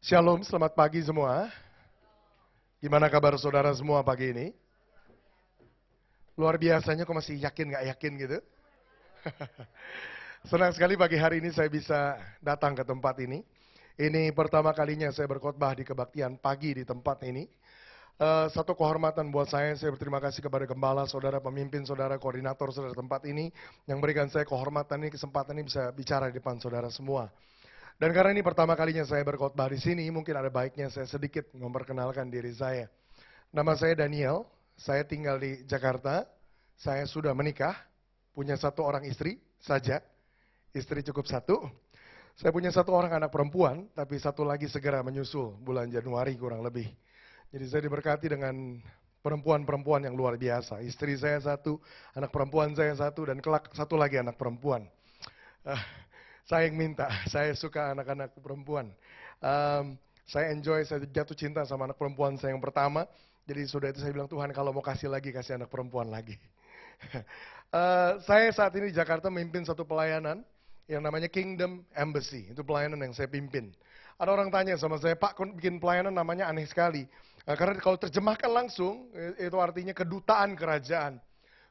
Shalom, selamat pagi semua. Gimana kabar saudara semua pagi ini? Luar biasanya kok masih yakin nggak yakin gitu? Senang sekali pagi hari ini saya bisa datang ke tempat ini. Ini pertama kalinya saya berkhotbah di kebaktian pagi di tempat ini. Satu kehormatan buat saya berterima kasih kepada gembala, saudara pemimpin, saudara koordinator, saudara tempat ini, yang berikan saya kehormatan ini, kesempatan ini bisa bicara di depan saudara semua. Dan karena ini pertama kalinya saya berkhotbah di sini, mungkin ada baiknya saya sedikit memperkenalkan diri saya. Nama saya Daniel, saya tinggal di Jakarta, saya sudah menikah, punya satu orang istri saja, istri cukup satu. Saya punya satu orang anak perempuan, tapi satu lagi segera menyusul bulan Januari kurang lebih. Jadi saya diberkati dengan perempuan-perempuan yang luar biasa. Istri saya satu, anak perempuan saya satu, dan kelak satu lagi anak perempuan. Saya yang minta, saya suka anak-anak perempuan. Saya enjoy, saya jatuh cinta sama anak perempuan saya yang pertama. Jadi sudah itu saya bilang, Tuhan kalau mau kasih lagi, kasih anak perempuan lagi. Saya saat ini di Jakarta memimpin satu pelayanan yang namanya Kingdom Embassy. Itu pelayanan yang saya pimpin. Ada orang tanya sama saya, Pak, bikin pelayanan namanya aneh sekali. Karena kalau terjemahkan langsung, itu artinya kedutaan kerajaan.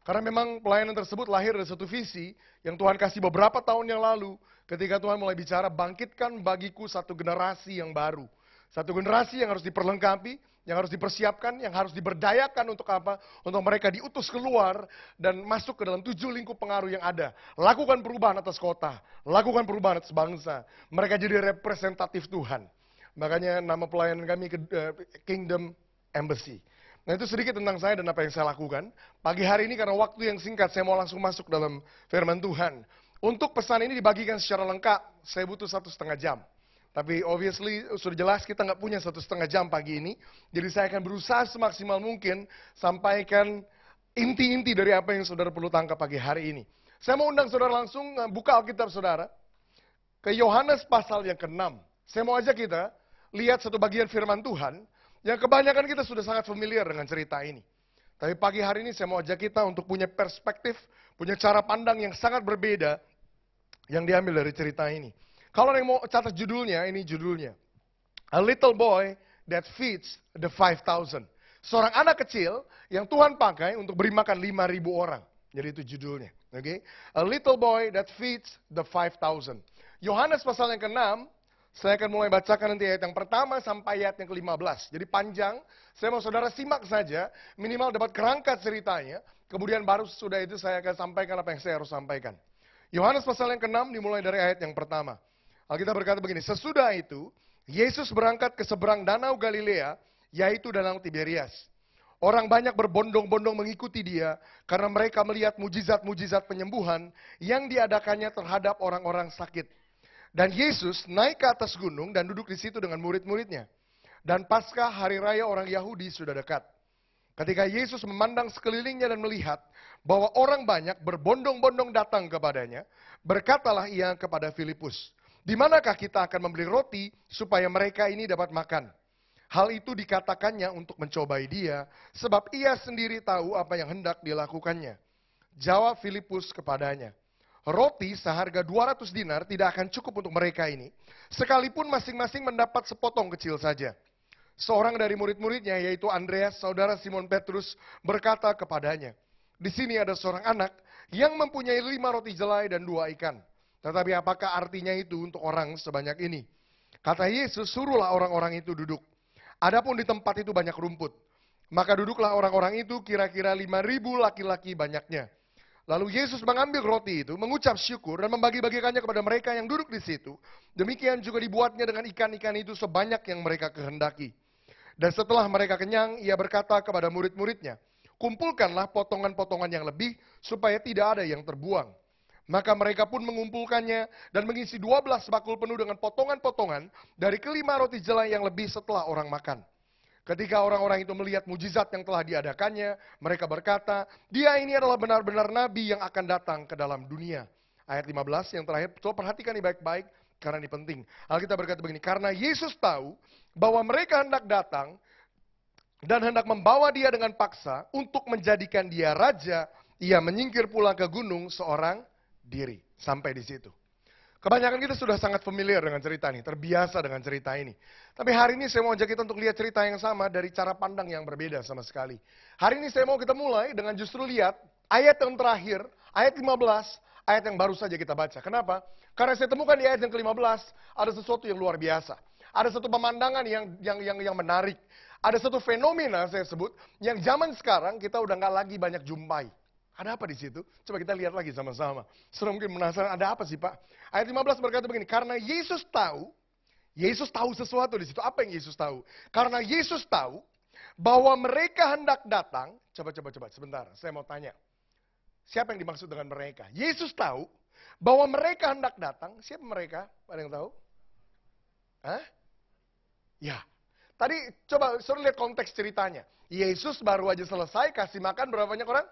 Karena memang pelayanan tersebut lahir dari satu visi yang Tuhan kasih beberapa tahun yang lalu. Ketika Tuhan mulai bicara, bangkitkan bagiku satu generasi yang baru. Satu generasi yang harus diperlengkapi, yang harus dipersiapkan, yang harus diberdayakan untuk apa? Untuk mereka diutus keluar dan masuk ke dalam 7 lingkup pengaruh yang ada. Lakukan perubahan atas kota, lakukan perubahan atas bangsa. Mereka jadi representatif Tuhan. Makanya nama pelayanan kami Kingdom Embassy. Nah itu sedikit tentang saya dan apa yang saya lakukan. Pagi hari ini karena waktu yang singkat saya mau langsung masuk dalam firman Tuhan. Untuk pesan ini dibagikan secara lengkap, saya butuh 1,5 jam. Tapi obviously sudah jelas kita nggak punya 1,5 jam pagi ini. Jadi saya akan berusaha semaksimal mungkin sampaikan inti-inti dari apa yang saudara perlu tangkap pagi hari ini. Saya mau undang saudara langsung buka Alkitab saudara ke Yohanes pasal yang ke-6. Saya mau ajak kita lihat satu bagian firman Tuhan yang kebanyakan kita sudah sangat familiar dengan cerita ini. Tapi pagi hari ini saya mau ajak kita untuk punya perspektif, punya cara pandang yang sangat berbeda yang diambil dari cerita ini. Kalau yang mau catat judulnya, ini judulnya. A Little Boy That Feeds the 5,000. Seorang anak kecil yang Tuhan pakai untuk beri makan 5.000 orang. Jadi itu judulnya. Okay? A Little Boy That Feeds the 5,000. Yohanes pasal yang ke-6, saya akan mulai bacakan nanti ayat yang pertama sampai ayat yang ke-15. Jadi panjang, saya mau saudara simak saja, minimal dapat kerangka ceritanya. Kemudian baru sudah itu saya akan sampaikan apa yang saya harus sampaikan. Yohanes pasal yang ke-6 dimulai dari ayat yang pertama. Alkitab berkata begini, sesudah itu, Yesus berangkat ke seberang danau Galilea, yaitu danau Tiberias. Orang banyak berbondong-bondong mengikuti dia, karena mereka melihat mujizat-mujizat penyembuhan yang diadakannya terhadap orang-orang sakit. Dan Yesus naik ke atas gunung dan duduk di situ dengan murid-muridnya. Dan Paskah hari raya orang Yahudi sudah dekat. Ketika Yesus memandang sekelilingnya dan melihat bahwa orang banyak berbondong-bondong datang kepadanya, berkatalah ia kepada Filipus, di manakah kita akan membeli roti supaya mereka ini dapat makan? Hal itu dikatakannya untuk mencobai dia, sebab ia sendiri tahu apa yang hendak dilakukannya. Jawab Filipus kepadanya, roti seharga 200 dinar tidak akan cukup untuk mereka ini, sekalipun masing-masing mendapat sepotong kecil saja. Seorang dari murid-muridnya, yaitu Andreas, saudara Simon Petrus, berkata kepadanya, di sini ada seorang anak yang mempunyai 5 roti jelai dan 2 ikan. Tetapi apakah artinya itu untuk orang sebanyak ini? Kata Yesus, suruhlah orang-orang itu duduk. Adapun di tempat itu banyak rumput. Maka duduklah orang-orang itu kira-kira 5.000 laki-laki banyaknya. Lalu Yesus mengambil roti itu, mengucap syukur dan membagi-bagikannya kepada mereka yang duduk di situ. Demikian juga dibuatnya dengan ikan-ikan itu sebanyak yang mereka kehendaki. Dan setelah mereka kenyang, ia berkata kepada murid-muridnya, kumpulkanlah potongan-potongan yang lebih supaya tidak ada yang terbuang. Maka mereka pun mengumpulkannya dan mengisi 12 bakul penuh dengan potongan-potongan dari ke-5 roti jelai yang lebih setelah orang makan. Ketika orang-orang itu melihat mujizat yang telah diadakannya, mereka berkata, dia ini adalah benar-benar nabi yang akan datang ke dalam dunia. Ayat 15 yang terakhir, coba perhatikan ini baik-baik karena ini penting. Alkitab berkata begini, karena Yesus tahu bahwa mereka hendak datang dan hendak membawa dia dengan paksa untuk menjadikan dia raja, ia menyingkir pulang ke gunung seorang diri. Sampai di situ. Kebanyakan kita sudah sangat familiar dengan cerita ini, terbiasa dengan cerita ini. Tapi hari ini saya mau ajak kita untuk lihat cerita yang sama dari cara pandang yang berbeda sama sekali. Hari ini saya mau kita mulai dengan justru lihat ayat yang terakhir, ayat 15, ayat yang baru saja kita baca. Kenapa? Karena saya temukan di ayat yang ke-15 ada sesuatu yang luar biasa. Ada satu pemandangan yang menarik. Ada satu fenomena saya sebut yang zaman sekarang kita udah nggak lagi banyak jumpai. Ada apa di situ? Coba kita lihat lagi sama-sama. Sudah mungkin penasaran, ada apa sih Pak? Ayat 15 berkata begini, karena Yesus tahu sesuatu di situ. Apa yang Yesus tahu? Karena Yesus tahu bahwa mereka hendak datang. Coba, sebentar. Saya mau tanya. Siapa yang dimaksud dengan mereka? Yesus tahu bahwa mereka hendak datang. Siapa mereka? Ada yang tahu? Hah? Ya. Tadi coba suruh lihat konteks ceritanya. Yesus baru aja selesai kasih makan berapa banyak orang?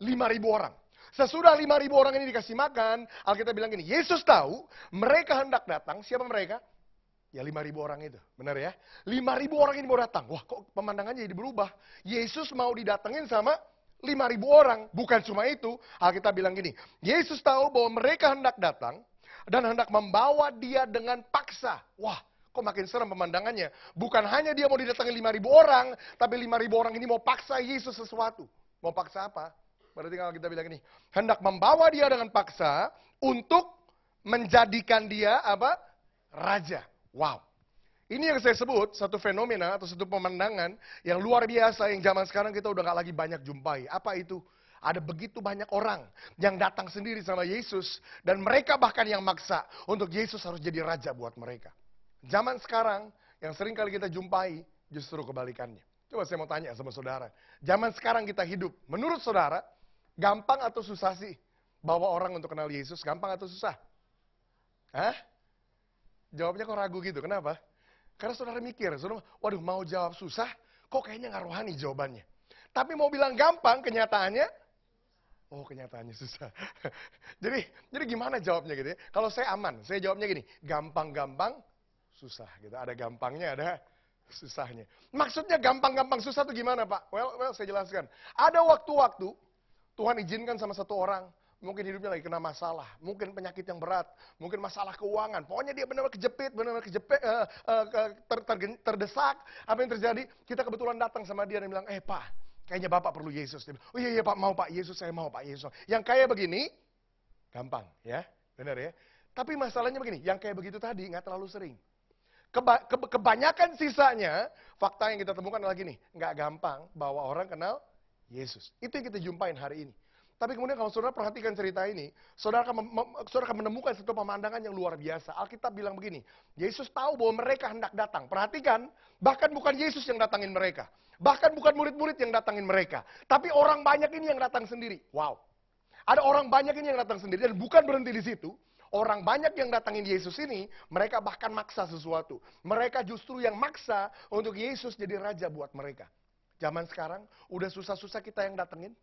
5.000 orang. Sesudah 5.000 orang ini dikasih makan, Alkitab bilang gini, Yesus tahu mereka hendak datang. Siapa mereka? Ya 5.000 orang itu, benar ya? 5.000 orang ini mau datang. Wah, kok pemandangannya jadi berubah? Yesus mau didatengin sama 5.000 orang. Bukan cuma itu, Alkitab bilang gini, Yesus tahu bahwa mereka hendak datang dan hendak membawa dia dengan paksa. Wah, kok makin serem pemandangannya. Bukan hanya dia mau didatengin 5.000 orang, tapi 5.000 orang ini mau paksa Yesus sesuatu. Mau paksa apa? Berarti kalau kita bilang ini, hendak membawa dia dengan paksa untuk menjadikan dia apa? Raja. Wow. Ini yang saya sebut satu fenomena atau satu pemandangan yang luar biasa yang zaman sekarang kita udah gak lagi banyak jumpai. Apa itu? Ada begitu banyak orang yang datang sendiri sama Yesus dan mereka bahkan yang maksa untuk Yesus harus jadi raja buat mereka. Zaman sekarang yang sering kali kita jumpai justru kebalikannya. Coba saya mau tanya sama saudara. Zaman sekarang kita hidup, menurut saudara, gampang atau susah sih bawa orang untuk kenal Yesus? Gampang atau susah? Hah? Jawabnya kok ragu gitu, kenapa? Karena saudara mikir, saudara, waduh mau jawab susah, kok kayaknya nggak rohani jawabannya. Tapi mau bilang gampang, kenyataannya, oh kenyataannya susah. jadi gimana jawabnya gitu ya? Kalau saya aman, saya jawabnya gini, gampang-gampang, susah gitu. Ada gampangnya, ada susahnya. Maksudnya gampang-gampang susah itu gimana Pak? Well, saya jelaskan. Ada waktu-waktu, Tuhan izinkan sama satu orang, mungkin hidupnya lagi kena masalah, mungkin penyakit yang berat, mungkin masalah keuangan, pokoknya dia benar-benar kejepit, terdesak, apa yang terjadi, kita kebetulan datang sama dia dan bilang, Pak, kayaknya Bapak perlu Yesus. Dia bilang, oh iya Pak, mau Pak, Yesus saya mau Pak, Yesus. Yang kayak begini, gampang ya, benar ya. Tapi masalahnya begini, yang kayak begitu tadi nggak terlalu sering. Kebanyakan sisanya, fakta yang kita temukan adalah gini, nggak gampang bawa orang kenal Yesus. Itu yang kita jumpain hari ini. Tapi kemudian kalau saudara perhatikan cerita ini, saudara akan menemukan satu pemandangan yang luar biasa. Alkitab bilang begini, Yesus tahu bahwa mereka hendak datang. Perhatikan, bahkan bukan Yesus yang datangin mereka. Bahkan bukan murid-murid yang datangin mereka. Tapi orang banyak ini yang datang sendiri. Wow. Ada orang banyak ini yang datang sendiri. Dan bukan berhenti di situ. Orang banyak yang datangin Yesus ini, mereka bahkan maksa sesuatu. Mereka justru yang maksa untuk Yesus jadi raja buat mereka. Zaman sekarang, udah susah-susah kita yang datengin.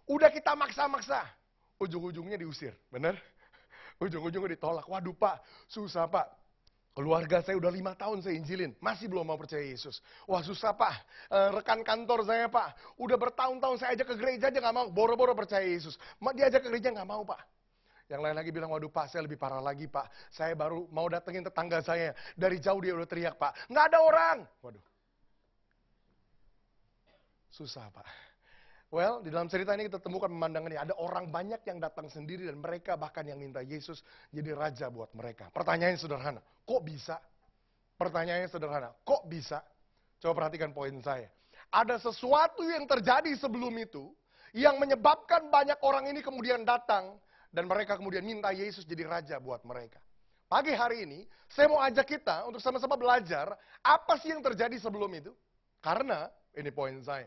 Udah kita maksa-maksa. Ujung-ujungnya diusir, bener? Ujung-ujungnya ditolak. Waduh Pak, susah Pak. Keluarga saya udah 5 tahun saya injilin, masih belum mau percaya Yesus. Wah susah Pak, rekan kantor saya Pak, udah bertahun-tahun saya ajak ke gereja aja gak mau, boro-boro percaya Yesus. Diajak ke gereja gak mau Pak. Yang lain lagi bilang, waduh Pak, saya lebih parah lagi Pak. Saya baru mau datengin tetangga saya, dari jauh dia udah teriak Pak, nggak ada orang. Waduh. Susah Pak. Well, di dalam cerita ini kita temukan pemandangan ini. Ada orang banyak yang datang sendiri dan mereka bahkan yang minta Yesus jadi raja buat mereka. Pertanyaannya sederhana, kok bisa? Pertanyaannya sederhana, kok bisa? Coba perhatikan poin saya. Ada sesuatu yang terjadi sebelum itu yang menyebabkan banyak orang ini kemudian datang dan mereka kemudian minta Yesus jadi raja buat mereka. Pagi hari ini, saya mau ajak kita untuk sama-sama belajar apa sih yang terjadi sebelum itu. Karena, ini poin saya.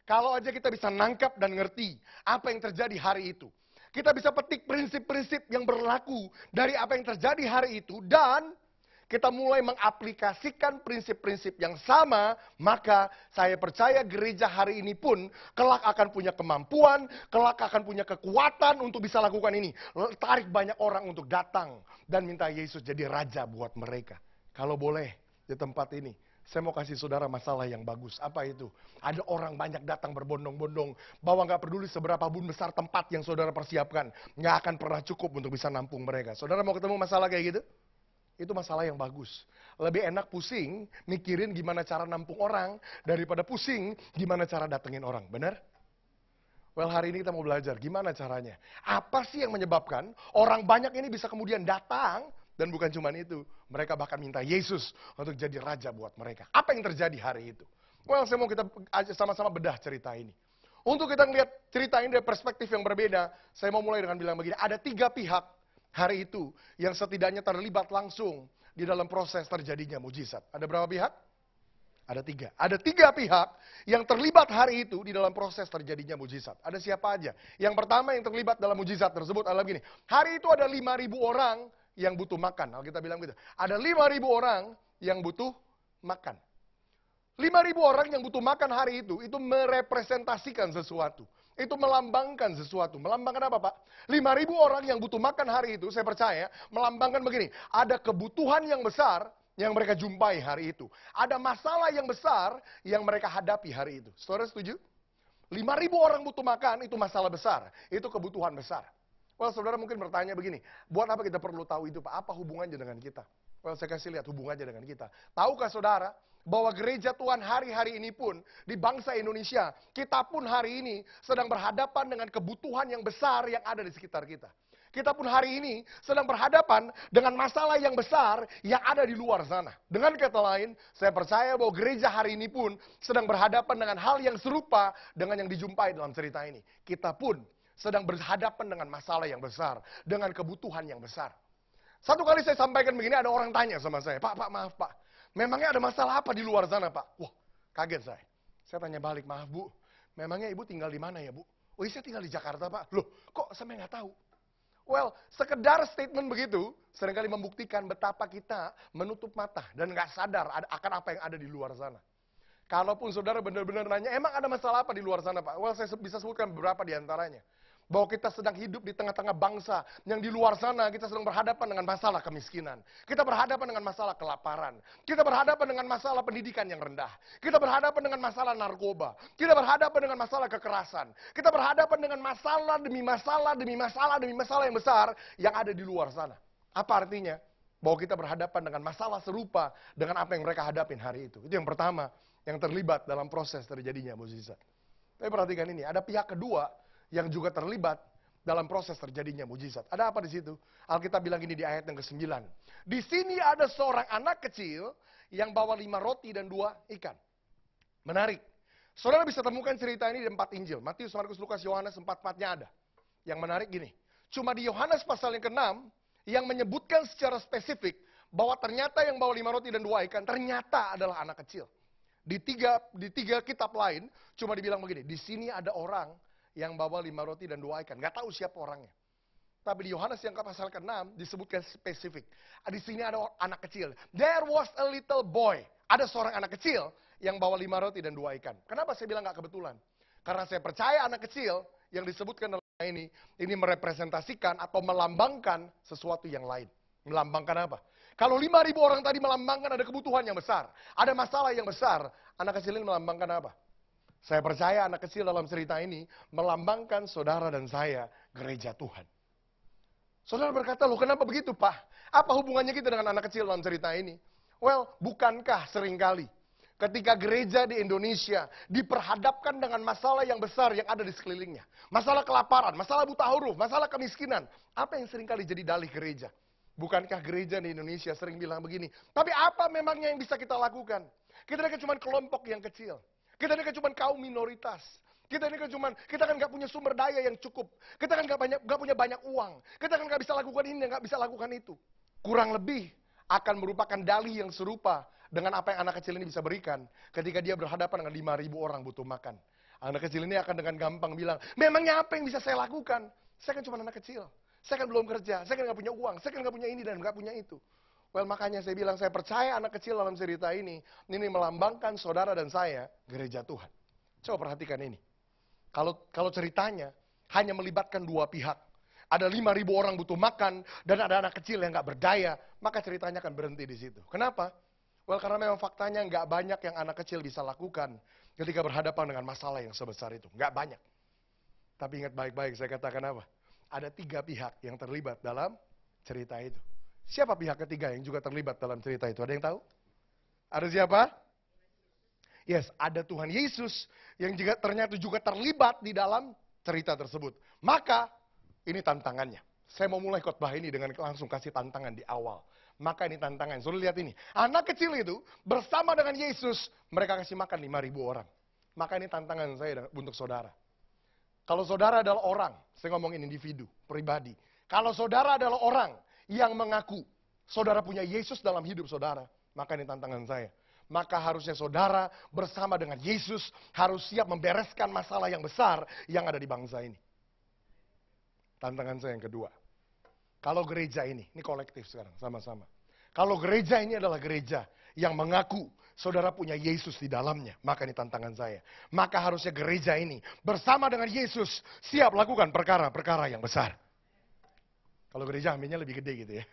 Kalau aja kita bisa nangkap dan ngerti apa yang terjadi hari itu. Kita bisa petik prinsip-prinsip yang berlaku dari apa yang terjadi hari itu. Dan kita mulai mengaplikasikan prinsip-prinsip yang sama. Maka saya percaya gereja hari ini pun kelak akan punya kemampuan. Kelak akan punya kekuatan untuk bisa lakukan ini. Tarik banyak orang untuk datang dan minta Yesus jadi raja buat mereka. Kalau boleh di tempat ini, Saya mau kasih saudara masalah yang bagus. Apa itu? Ada orang banyak datang berbondong-bondong, bahwa nggak peduli seberapa bun besar tempat yang saudara persiapkan, nggak akan pernah cukup untuk bisa nampung mereka. Saudara mau ketemu masalah kayak gitu? Itu masalah yang bagus. Lebih enak pusing, mikirin gimana cara nampung orang, daripada pusing gimana cara datengin orang. Benar? Well, hari ini kita mau belajar gimana caranya. Apa sih yang menyebabkan orang banyak ini bisa kemudian datang, dan bukan cuma itu. Mereka bahkan minta Yesus untuk jadi raja buat mereka. Apa yang terjadi hari itu? Well, saya mau kita sama-sama bedah cerita ini. Untuk kita melihat cerita ini dari perspektif yang berbeda, saya mau mulai dengan bilang begini. Ada 3 pihak hari itu yang setidaknya terlibat langsung di dalam proses terjadinya mujizat. Ada berapa pihak? Ada 3. Ada 3 pihak yang terlibat hari itu di dalam proses terjadinya mujizat. Ada siapa aja? Yang pertama yang terlibat dalam mujizat tersebut adalah begini. Hari itu ada 5.000 orang yang butuh makan. Alkitab bilang gitu. Ada 5.000 orang yang butuh makan. 5.000 orang yang butuh makan hari itu merepresentasikan sesuatu. Itu melambangkan sesuatu. Melambangkan apa, Pak? 5.000 orang yang butuh makan hari itu, saya percaya, melambangkan begini. Ada kebutuhan yang besar yang mereka jumpai hari itu. Ada masalah yang besar yang mereka hadapi hari itu. Saudara setuju? 5.000 orang butuh makan, itu masalah besar. Itu kebutuhan besar. Well, saudara mungkin bertanya begini, buat apa kita perlu tahu itu, Pak? Apa hubungannya dengan kita? Well, saya kasih lihat hubungannya dengan kita. Tahukah saudara, bahwa gereja Tuhan hari-hari ini pun, di bangsa Indonesia, kita pun hari ini sedang berhadapan dengan kebutuhan yang besar yang ada di sekitar kita. Kita pun hari ini sedang berhadapan dengan masalah yang besar yang ada di luar sana. Dengan kata lain, saya percaya bahwa gereja hari ini pun sedang berhadapan dengan hal yang serupa dengan yang dijumpai dalam cerita ini. Kita pun sedang berhadapan dengan masalah yang besar, dengan kebutuhan yang besar. Satu kali saya sampaikan begini, ada orang tanya sama saya, Pak, maaf Pak, memangnya ada masalah apa di luar sana Pak? Wah, kaget saya. Saya tanya balik, maaf Bu, memangnya Ibu tinggal di mana ya Bu? Oh iya, saya tinggal di Jakarta Pak. Loh, kok saya nggak tahu? Well, sekedar statement begitu, seringkali membuktikan betapa kita menutup mata dan nggak sadar akan apa yang ada di luar sana. Kalaupun saudara benar-benar nanya, emang ada masalah apa di luar sana Pak? Well, saya bisa sebutkan beberapa di antaranya. Bahwa kita sedang hidup di tengah-tengah bangsa yang di luar sana kita sedang berhadapan dengan masalah kemiskinan. Kita berhadapan dengan masalah kelaparan. Kita berhadapan dengan masalah pendidikan yang rendah. Kita berhadapan dengan masalah narkoba. Kita berhadapan dengan masalah kekerasan. Kita berhadapan dengan masalah demi masalah demi masalah demi masalah yang besar yang ada di luar sana. Apa artinya? Bahwa kita berhadapan dengan masalah serupa dengan apa yang mereka hadapin hari itu. Itu yang pertama yang terlibat dalam proses terjadinya mujizat. Tapi perhatikan ini, ada pihak kedua yang juga terlibat dalam proses terjadinya mujizat. Ada apa di situ? Alkitab bilang ini di ayat yang ke-9. Di sini ada seorang anak kecil yang bawa 5 roti dan 2 ikan. Menarik. Saudara bisa temukan cerita ini di 4 Injil. Matius, Markus, Lukas, Yohanes, 4-4-nya ada. Yang menarik gini. Cuma di Yohanes pasal yang ke-6 yang menyebutkan secara spesifik bahwa ternyata yang bawa 5 roti dan 2 ikan ternyata adalah anak kecil. Di tiga kitab lain cuma dibilang begini. Di sini ada orang yang bawa 5 roti dan 2 ikan. Gak tahu siapa orangnya. Tapi di Yohanes yang pasal ke-6 disebutkan spesifik. Di sini ada anak kecil. There was a little boy. Ada seorang anak kecil yang bawa 5 roti dan 2 ikan. Kenapa saya bilang gak kebetulan? Karena saya percaya anak kecil yang disebutkan dalam ini merepresentasikan atau melambangkan sesuatu yang lain. Melambangkan apa? Kalau 5.000 orang tadi melambangkan ada kebutuhan yang besar. Ada masalah yang besar. Anak kecil ini melambangkan apa? Saya percaya anak kecil dalam cerita ini melambangkan saudara dan saya gereja Tuhan. Saudara berkata, loh kenapa begitu Pak? Apa hubungannya kita dengan anak kecil dalam cerita ini? Well, bukankah seringkali ketika gereja di Indonesia diperhadapkan dengan masalah yang besar yang ada di sekelilingnya. Masalah kelaparan, masalah buta huruf, masalah kemiskinan. Apa yang seringkali jadi dalih gereja? Bukankah gereja di Indonesia sering bilang begini, tapi apa memangnya yang bisa kita lakukan? Kita ini kan cuma kelompok yang kecil. Kita ini kan cuma kaum minoritas. Kita ini kan nggak punya sumber daya yang cukup. Kita kan nggak punya banyak uang. Kita kan nggak bisa lakukan ini, nggak bisa lakukan itu. Kurang lebih akan merupakan dalih yang serupa dengan apa yang anak kecil ini bisa berikan ketika dia berhadapan dengan 5.000 orang butuh makan. Anak kecil ini akan dengan gampang bilang, memangnya apa yang bisa saya lakukan? Saya kan cuma anak kecil. Saya kan belum kerja. Saya kan nggak punya uang. Saya kan nggak punya ini dan nggak punya itu. Well, makanya saya bilang, saya percaya anak kecil dalam cerita ini melambangkan saudara dan saya, gereja Tuhan. Coba perhatikan ini. Kalau ceritanya hanya melibatkan 2 pihak, ada 5.000 orang butuh makan, dan ada anak kecil yang nggak berdaya, maka ceritanya akan berhenti di situ. Kenapa? Well, karena memang faktanya nggak banyak yang anak kecil bisa lakukan ketika berhadapan dengan masalah yang sebesar itu. Nggak banyak. Tapi ingat baik-baik, saya katakan apa? Ada 3 pihak yang terlibat dalam cerita itu. Siapa pihak ketiga yang juga terlibat dalam cerita itu? Ada yang tahu? Ada siapa? Yes, ada Tuhan Yesus yang juga ternyata juga terlibat di dalam cerita tersebut. Maka, ini tantangannya. Saya mau mulai khotbah ini dengan langsung kasih tantangan di awal. Maka ini tantangan. Saudara lihat ini. Anak kecil itu bersama dengan Yesus, mereka kasih makan 5.000 orang. Maka ini tantangan saya untuk saudara. Kalau saudara adalah orang, saya ngomongin individu, pribadi. Kalau saudara adalah orang yang mengaku saudara punya Yesus dalam hidup saudara, maka ini tantangan saya. Maka harusnya saudara bersama dengan Yesus harus siap membereskan masalah yang besar yang ada di bangsa ini. Tantangan saya yang kedua. Kalau gereja ini kolektif sekarang, sama-sama. Kalau gereja ini adalah gereja yang mengaku saudara punya Yesus di dalamnya, maka ini tantangan saya. Maka harusnya gereja ini bersama dengan Yesus siap lakukan perkara-perkara yang besar. Kalau gereja aminnya lebih gede gitu ya.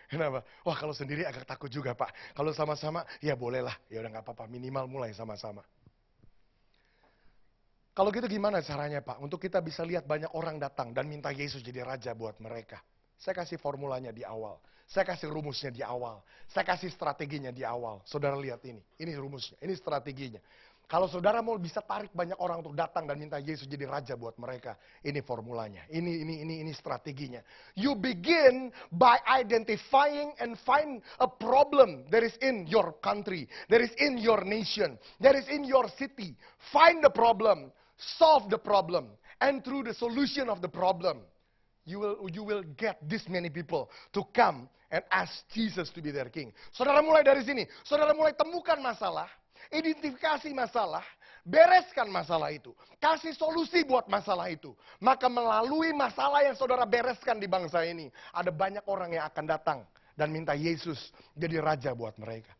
Kenapa? Wah, kalau sendiri agak takut juga, Pak. Kalau sama-sama, ya bolehlah. Ya udah nggak apa-apa, minimal mulai sama-sama. Kalau gitu gimana caranya, Pak? Untuk kita bisa lihat banyak orang datang dan minta Yesus jadi raja buat mereka. Saya kasih formulanya di awal. Saya kasih rumusnya di awal. Saya kasih strateginya di awal. Saudara lihat ini. Ini rumusnya, ini strateginya. Kalau saudara mau bisa tarik banyak orang untuk datang dan minta Yesus jadi raja buat mereka, ini formulanya. Ini strateginya. You begin by identifying and find a problem that is in your country, that is in your nation, that is in your city. Find the problem, solve the problem, and through the solution of the problem, you will get this many people to come and ask Jesus to be their king. Saudara mulai dari sini. Saudara mulai temukan masalah. Identifikasi masalah, bereskan masalah itu. Kasih solusi buat masalah itu. Maka melalui masalah yang saudara bereskan di bangsa ini, ada banyak orang yang akan datang dan minta Yesus jadi raja buat mereka.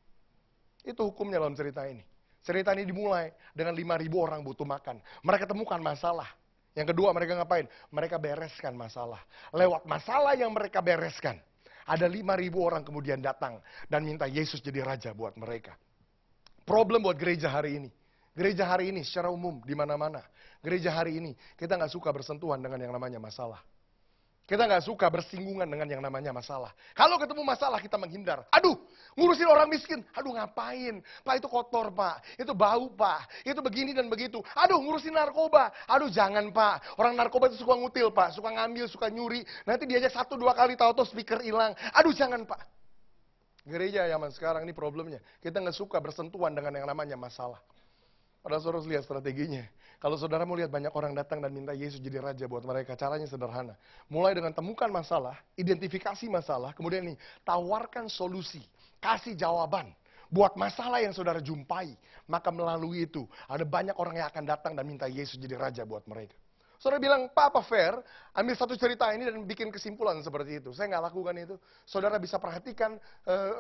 Itu hukumnya dalam cerita ini. Cerita ini dimulai dengan 5.000 orang butuh makan. Mereka temukan masalah. Yang kedua mereka ngapain? Mereka bereskan masalah. Lewat masalah yang mereka bereskan, ada 5.000 orang kemudian datang dan minta Yesus jadi raja buat mereka. Problem buat gereja hari ini. Gereja hari ini secara umum di mana-mana. Gereja hari ini kita nggak suka bersentuhan dengan yang namanya masalah. Kita nggak suka bersinggungan dengan yang namanya masalah. Kalau ketemu masalah kita menghindar. Aduh, ngurusin orang miskin. Aduh, ngapain? Pak, itu kotor, Pak. Itu bau, Pak. Itu begini dan begitu. Aduh, ngurusin narkoba. Aduh, jangan, Pak. Orang narkoba itu suka ngutil, Pak. Suka ngambil, suka nyuri. Nanti diajak 1-2 kali tahu-tahu speaker hilang. Aduh, jangan, Pak. Gereja zaman sekarang ini problemnya. Kita nggak suka bersentuhan dengan yang namanya masalah. Padahal saudara harus lihat strateginya. Kalau saudara mau lihat banyak orang datang dan minta Yesus jadi raja buat mereka, caranya sederhana. Mulai dengan temukan masalah, identifikasi masalah, kemudian nih, tawarkan solusi, kasih jawaban buat masalah yang saudara jumpai. Maka melalui itu, ada banyak orang yang akan datang dan minta Yesus jadi raja buat mereka. Saudara bilang, Pak, apa fair? Ambil satu cerita ini dan bikin kesimpulan seperti itu. Saya nggak lakukan itu. Saudara bisa perhatikan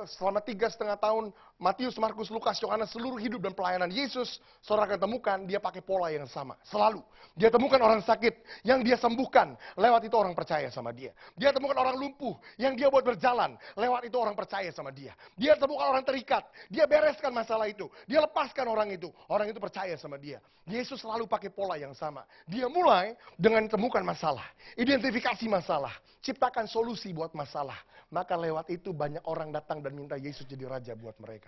selama 3,5 tahun, Matius, Markus, Lukas, Yohanes, seluruh hidup dan pelayanan Yesus, saudara akan temukan dia pakai pola yang sama. Selalu. Dia temukan orang sakit, yang dia sembuhkan. Lewat itu orang percaya sama dia. Dia temukan orang lumpuh, yang dia buat berjalan. Lewat itu orang percaya sama dia. Dia temukan orang terikat, dia bereskan masalah itu. Dia lepaskan orang itu percaya sama dia. Yesus selalu pakai pola yang sama. Dia mulai dengan temukan masalah, identifikasi masalah, ciptakan solusi buat masalah. Maka lewat itu banyak orang datang dan minta Yesus jadi raja buat mereka.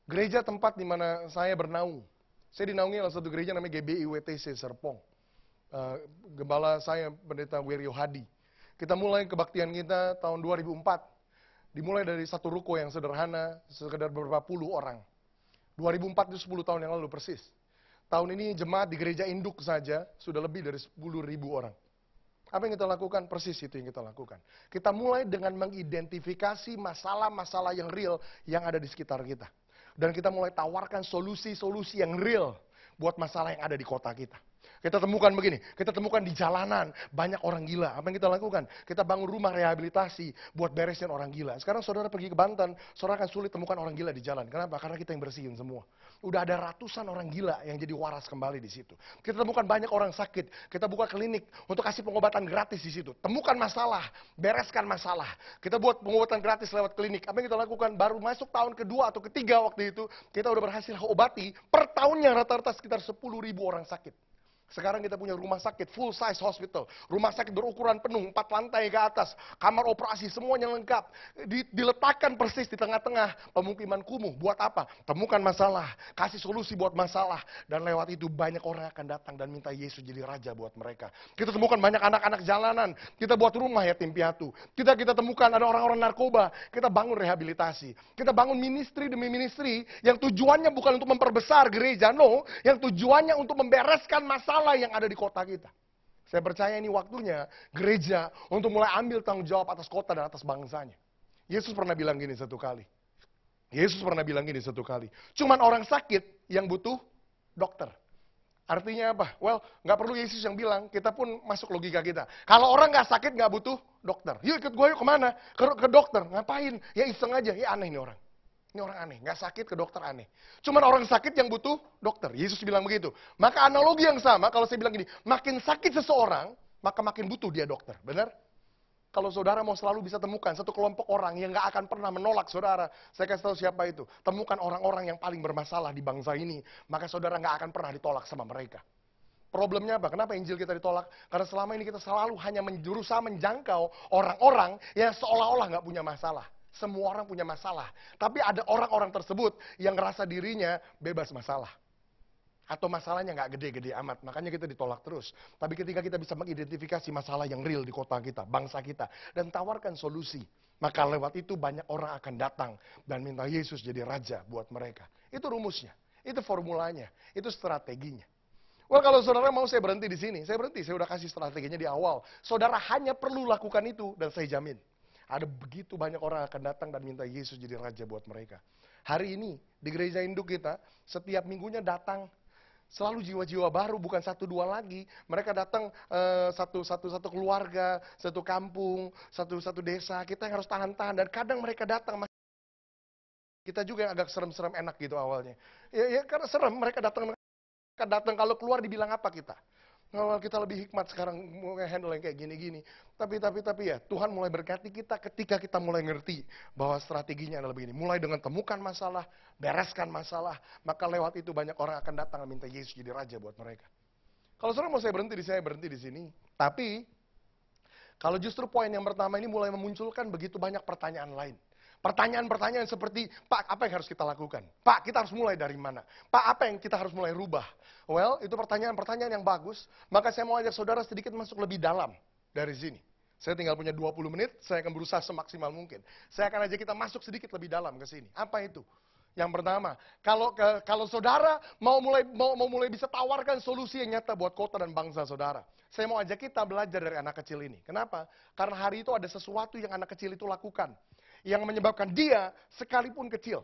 Gereja tempat di mana saya bernaung. Saya dinaungi oleh satu gereja namanya GBI WTC Serpong. Gembala saya Pendeta Wiryo Hadi. Kita mulai kebaktian kita tahun 2004. Dimulai dari satu ruko yang sederhana, sekedar beberapa puluh orang. 2004 itu 10 tahun yang lalu persis. Tahun ini jemaat di gereja induk saja sudah lebih dari 10.000 orang. Apa yang kita lakukan? Persis itu yang kita lakukan. Kita mulai dengan mengidentifikasi masalah-masalah yang real yang ada di sekitar kita. Dan kita mulai tawarkan solusi-solusi yang real buat masalah yang ada di kota kita. Kita temukan begini, kita temukan di jalanan, banyak orang gila. Apa yang kita lakukan? Kita bangun rumah rehabilitasi buat beresin orang gila. Sekarang saudara pergi ke Banten, saudara akan sulit temukan orang gila di jalan. Kenapa? Karena kita yang bersihin semua. Udah ada ratusan orang gila yang jadi waras kembali di situ. Kita temukan banyak orang sakit, kita buka klinik untuk kasih pengobatan gratis di situ. Temukan masalah, bereskan masalah. Kita buat pengobatan gratis lewat klinik. Apa yang kita lakukan? Baru masuk tahun kedua atau ketiga waktu itu, kita udah berhasil obati per tahunnya rata-rata sekitar 10.000 orang sakit. Sekarang kita punya rumah sakit, full size hospital. Rumah sakit berukuran penuh, 4 lantai ke atas. Kamar operasi, semuanya lengkap. Diletakkan persis di tengah-tengah pemukiman kumuh. Buat apa? Temukan masalah, kasih solusi buat masalah. Dan lewat itu banyak orang akan datang dan minta Yesus jadi raja buat mereka. Kita temukan banyak anak-anak jalanan. Kita buat rumah yatim piatu. Kita temukan ada orang-orang narkoba. Kita bangun rehabilitasi. Kita bangun ministry demi ministry yang tujuannya bukan untuk memperbesar gereja, no. Yang tujuannya untuk membereskan masalah yang ada di kota kita. Saya percaya ini waktunya gereja untuk mulai ambil tanggung jawab atas kota dan atas bangsanya. Yesus pernah bilang gini satu kali. Cuman orang sakit yang butuh dokter. Artinya apa? Well, nggak perlu Yesus yang bilang, kita pun masuk logika kita. Kalau orang nggak sakit nggak butuh dokter. Yuk ikut gue yuk kemana? Ke dokter. Ngapain? Ya iseng aja. Ya aneh nih orang. Ini orang aneh, nggak sakit ke dokter aneh. Cuman orang sakit yang butuh dokter. Yesus bilang begitu. Maka analogi yang sama, kalau saya bilang gini, makin sakit seseorang, maka makin butuh dia dokter. Benar? Kalau saudara mau selalu bisa temukan satu kelompok orang yang nggak akan pernah menolak saudara, saya kasih tahu siapa itu. Temukan orang-orang yang paling bermasalah di bangsa ini, maka saudara nggak akan pernah ditolak sama mereka. Problemnya apa? Kenapa Injil kita ditolak? Karena selama ini kita selalu hanya berusaha menjangkau orang-orang yang seolah-olah nggak punya masalah. Semua orang punya masalah. Tapi ada orang-orang tersebut yang ngerasa dirinya bebas masalah. Atau masalahnya nggak gede-gede amat. Makanya kita ditolak terus. Tapi ketika kita bisa mengidentifikasi masalah yang real di kota kita, bangsa kita, dan tawarkan solusi, maka lewat itu banyak orang akan datang dan minta Yesus jadi raja buat mereka. Itu rumusnya. Itu formulanya. Itu strateginya. Well, kalau saudara mau saya berhenti di sini. Saya berhenti. Saya udah kasih strateginya di awal. Saudara hanya perlu lakukan itu dan saya jamin. Ada begitu banyak orang akan datang dan minta Yesus jadi raja buat mereka. Hari ini di gereja induk kita, setiap minggunya datang selalu jiwa-jiwa baru, bukan 1-2 lagi. Mereka datang satu keluarga, satu kampung, satu desa. Kita yang harus tahan-tahan dan kadang mereka datang. Kita juga yang agak serem-serem enak gitu awalnya. Ya karena serem, mereka datang kalau keluar dibilang apa kita? Kalau kita lebih hikmat sekarang mau handle yang kayak gini-gini. Tapi ya, Tuhan mulai berkati kita ketika kita mulai ngerti bahwa strateginya adalah begini. Mulai dengan temukan masalah, bereskan masalah, maka lewat itu banyak orang akan datang dan minta Yesus jadi raja buat mereka. Kalau saudara mau saya berhenti di sini. Tapi, kalau justru poin yang pertama ini mulai memunculkan begitu banyak pertanyaan lain. Pertanyaan-pertanyaan seperti, Pak, apa yang harus kita lakukan? Pak, kita harus mulai dari mana? Pak, apa yang kita harus mulai rubah? Well, itu pertanyaan-pertanyaan yang bagus. Maka saya mau ajak saudara sedikit masuk lebih dalam dari sini. Saya tinggal punya 20 menit, saya akan berusaha semaksimal mungkin. Saya akan ajak kita masuk sedikit lebih dalam ke sini. Apa itu? Yang pertama, kalau saudara mau mulai bisa tawarkan solusi yang nyata buat kota dan bangsa saudara. Saya mau ajak kita belajar dari anak kecil ini. Kenapa? Karena hari itu ada sesuatu yang anak kecil itu lakukan. Yang menyebabkan dia sekalipun kecil,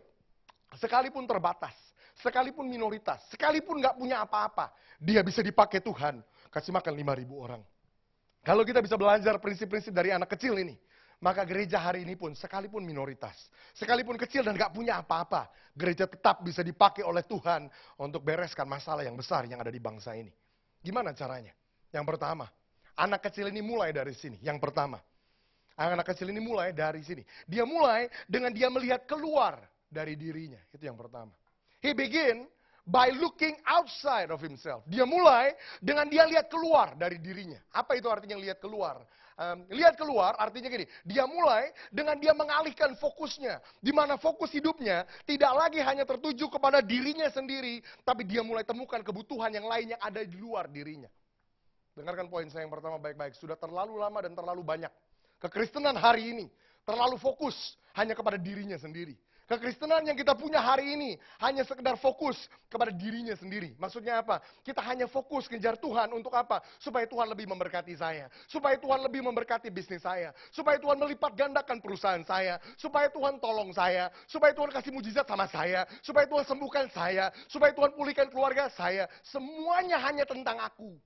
sekalipun terbatas, sekalipun minoritas, sekalipun nggak punya apa-apa, dia bisa dipakai Tuhan, kasih makan 5.000 orang. Kalau kita bisa belajar prinsip-prinsip dari anak kecil ini, maka gereja hari ini pun sekalipun minoritas, sekalipun kecil dan nggak punya apa-apa, gereja tetap bisa dipakai oleh Tuhan untuk bereskan masalah yang besar yang ada di bangsa ini. Gimana caranya? Yang pertama, anak kecil ini mulai dari sini. Yang pertama, anak kecil ini mulai dari sini. Dia mulai dengan dia melihat keluar dari dirinya. Itu yang pertama. He begin by looking outside of himself. Dia mulai dengan dia lihat keluar dari dirinya. Apa itu artinya lihat keluar? Lihat keluar artinya gini, dia mulai dengan dia mengalihkan fokusnya. Di mana fokus hidupnya tidak lagi hanya tertuju kepada dirinya sendiri, tapi dia mulai temukan kebutuhan yang lain yang ada di luar dirinya. Dengarkan poin saya yang pertama baik-baik. Sudah terlalu lama dan terlalu banyak kekristenan hari ini terlalu fokus hanya kepada dirinya sendiri. Kekristenan yang kita punya hari ini hanya sekedar fokus kepada dirinya sendiri. Maksudnya apa? Kita hanya fokus kejar Tuhan untuk apa? Supaya Tuhan lebih memberkati saya. Supaya Tuhan lebih memberkati bisnis saya. Supaya Tuhan melipat gandakan perusahaan saya. Supaya Tuhan tolong saya. Supaya Tuhan kasih mujizat sama saya. Supaya Tuhan sembuhkan saya. Supaya Tuhan pulihkan keluarga saya. Semuanya hanya tentang aku.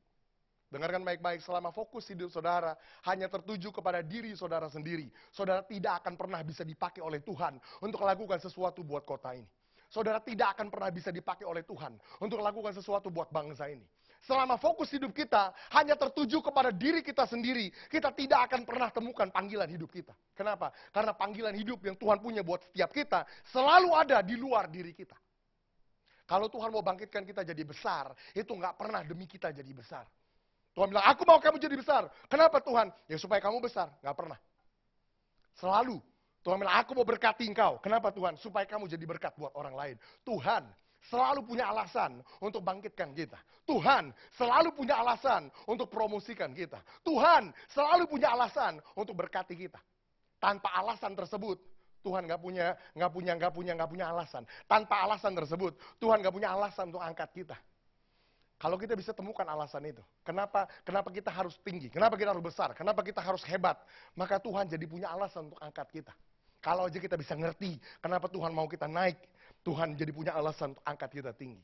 Dengarkan baik-baik, selama fokus hidup saudara hanya tertuju kepada diri saudara sendiri, saudara tidak akan pernah bisa dipakai oleh Tuhan untuk melakukan sesuatu buat kota ini. Saudara tidak akan pernah bisa dipakai oleh Tuhan untuk melakukan sesuatu buat bangsa ini. Selama fokus hidup kita hanya tertuju kepada diri kita sendiri, kita tidak akan pernah temukan panggilan hidup kita. Kenapa? Karena panggilan hidup yang Tuhan punya buat setiap kita selalu ada di luar diri kita. Kalau Tuhan mau bangkitkan kita jadi besar, itu nggak pernah demi kita jadi besar. Tuhan bilang, aku mau kamu jadi besar. Kenapa Tuhan? Ya supaya kamu besar. Gak pernah. Selalu. Tuhan bilang, aku mau berkati engkau. Kenapa Tuhan? Supaya kamu jadi berkat buat orang lain. Tuhan selalu punya alasan untuk bangkitkan kita. Tuhan selalu punya alasan untuk promosikan kita. Tuhan selalu punya alasan untuk berkati kita. Tanpa alasan tersebut, Tuhan gak punya alasan. Tanpa alasan tersebut, Tuhan gak punya alasan untuk angkat kita. Kalau kita bisa temukan alasan itu, kenapa kita harus tinggi, kenapa kita harus besar, kenapa kita harus hebat, maka Tuhan jadi punya alasan untuk angkat kita. Kalau aja kita bisa ngerti, kenapa Tuhan mau kita naik, Tuhan jadi punya alasan untuk angkat kita tinggi.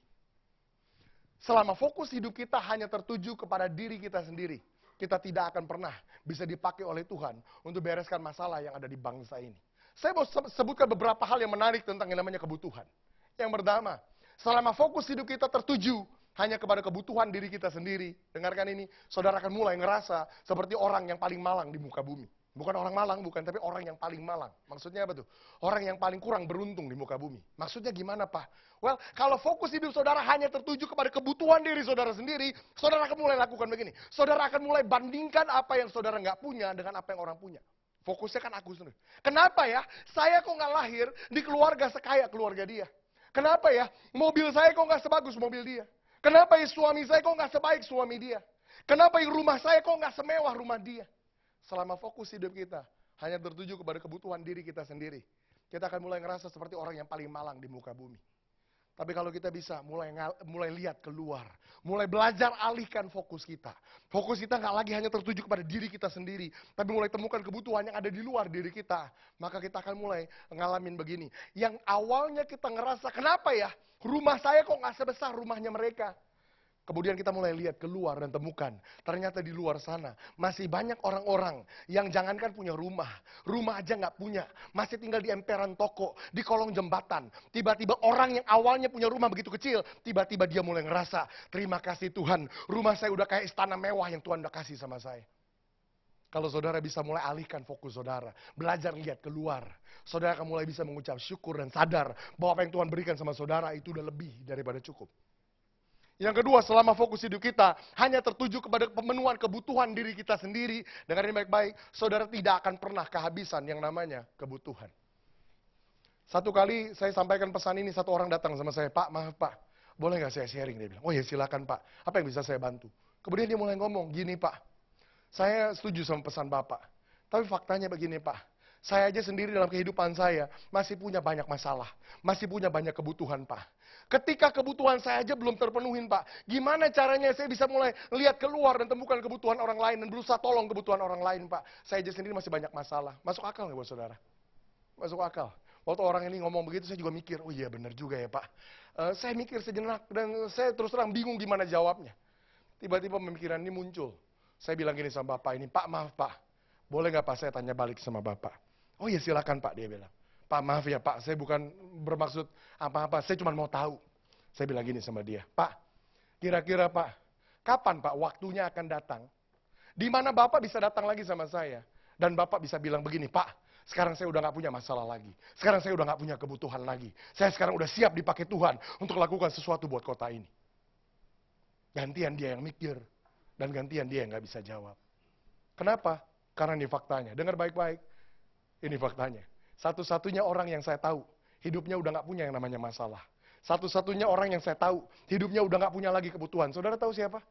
Selama fokus hidup kita hanya tertuju kepada diri kita sendiri, kita tidak akan pernah bisa dipakai oleh Tuhan untuk bereskan masalah yang ada di bangsa ini. Saya mau sebutkan beberapa hal yang menarik tentang yang namanya kebutuhan. Yang pertama, selama fokus hidup kita tertuju hanya kepada kebutuhan diri kita sendiri. Dengarkan ini, saudara akan mulai ngerasa seperti orang yang paling malang di muka bumi. Bukan orang malang, bukan, tapi orang yang paling malang. Maksudnya apa tuh? Orang yang paling kurang beruntung di muka bumi. Maksudnya gimana, Pak? Well, kalau fokus hidup saudara hanya tertuju kepada kebutuhan diri saudara sendiri, saudara akan mulai lakukan begini. Saudara akan mulai bandingkan apa yang saudara nggak punya dengan apa yang orang punya. Fokusnya kan aku sendiri. Kenapa ya? Saya kok nggak lahir di keluarga sekaya keluarga dia? Kenapa ya? Mobil saya kok nggak sebagus mobil dia? Kenapa ya suami saya kok nggak sebaik suami dia? Kenapa ya rumah saya kok nggak semewah rumah dia? Selama fokus hidup kita hanya tertuju kepada kebutuhan diri kita sendiri, kita akan mulai ngerasa seperti orang yang paling malang di muka bumi. Tapi kalau kita bisa mulai lihat keluar, mulai belajar alihkan fokus kita. Fokus kita nggak lagi hanya tertuju kepada diri kita sendiri, tapi mulai temukan kebutuhan yang ada di luar diri kita. Maka kita akan mulai ngalamin begini. Yang awalnya kita ngerasa, kenapa ya rumah saya kok nggak sebesar rumahnya mereka? Kemudian kita mulai lihat keluar dan temukan, ternyata di luar sana masih banyak orang-orang yang jangankan punya rumah aja nggak punya, masih tinggal di emperan toko, di kolong jembatan. Tiba-tiba orang yang awalnya punya rumah begitu kecil, tiba-tiba dia mulai ngerasa, terima kasih Tuhan, rumah saya udah kayak istana mewah yang Tuhan udah kasih sama saya. Kalau saudara bisa mulai alihkan fokus saudara, belajar lihat keluar, saudara akan mulai bisa mengucap syukur dan sadar bahwa apa yang Tuhan berikan sama saudara itu udah lebih daripada cukup. Yang kedua, selama fokus hidup kita hanya tertuju kepada pemenuhan kebutuhan diri kita sendiri, dengarin baik-baik, saudara tidak akan pernah kehabisan yang namanya kebutuhan. Satu kali saya sampaikan pesan ini, satu orang datang sama saya, Pak, maaf Pak, boleh nggak saya sharing? Dia bilang, oh ya silakan Pak, apa yang bisa saya bantu? Kemudian dia mulai ngomong, gini Pak, saya setuju sama pesan Bapak, tapi faktanya begini Pak, saya aja sendiri dalam kehidupan saya masih punya banyak masalah, masih punya banyak kebutuhan Pak. Ketika kebutuhan saya aja belum terpenuhin Pak, gimana caranya saya bisa mulai lihat keluar dan temukan kebutuhan orang lain dan berusaha tolong kebutuhan orang lain Pak. Saya aja sendiri masih banyak masalah. Masuk akal nggak buat saudara? Masuk akal. Waktu orang ini ngomong begitu saya juga mikir, oh iya benar juga ya Pak. Saya mikir sejenak dan saya terus terang bingung gimana jawabnya. Tiba-tiba pemikiran ini muncul. Saya bilang gini sama Bapak ini, Pak maaf Pak, boleh nggak Pak saya tanya balik sama Bapak? Oh iya silakan Pak, dia bilang. Pak maaf ya Pak, saya bukan bermaksud apa-apa, saya cuma mau tahu. Saya bilang gini sama dia, Pak, kira-kira Pak, kapan Pak waktunya akan datang? Di mana Bapak bisa datang lagi sama saya? Dan Bapak bisa bilang begini, Pak, sekarang saya udah gak punya masalah lagi. Sekarang saya udah gak punya kebutuhan lagi. Saya sekarang udah siap dipakai Tuhan untuk lakukan sesuatu buat kota ini. Gantian dia yang mikir, dan gantian dia yang gak bisa jawab. Kenapa? Karena ini faktanya. Dengar baik-baik, ini faktanya. Satu-satunya orang yang saya tahu, hidupnya udah gak punya yang namanya masalah. Satu-satunya orang yang saya tahu, hidupnya udah gak punya lagi kebutuhan. Saudara tahu siapa?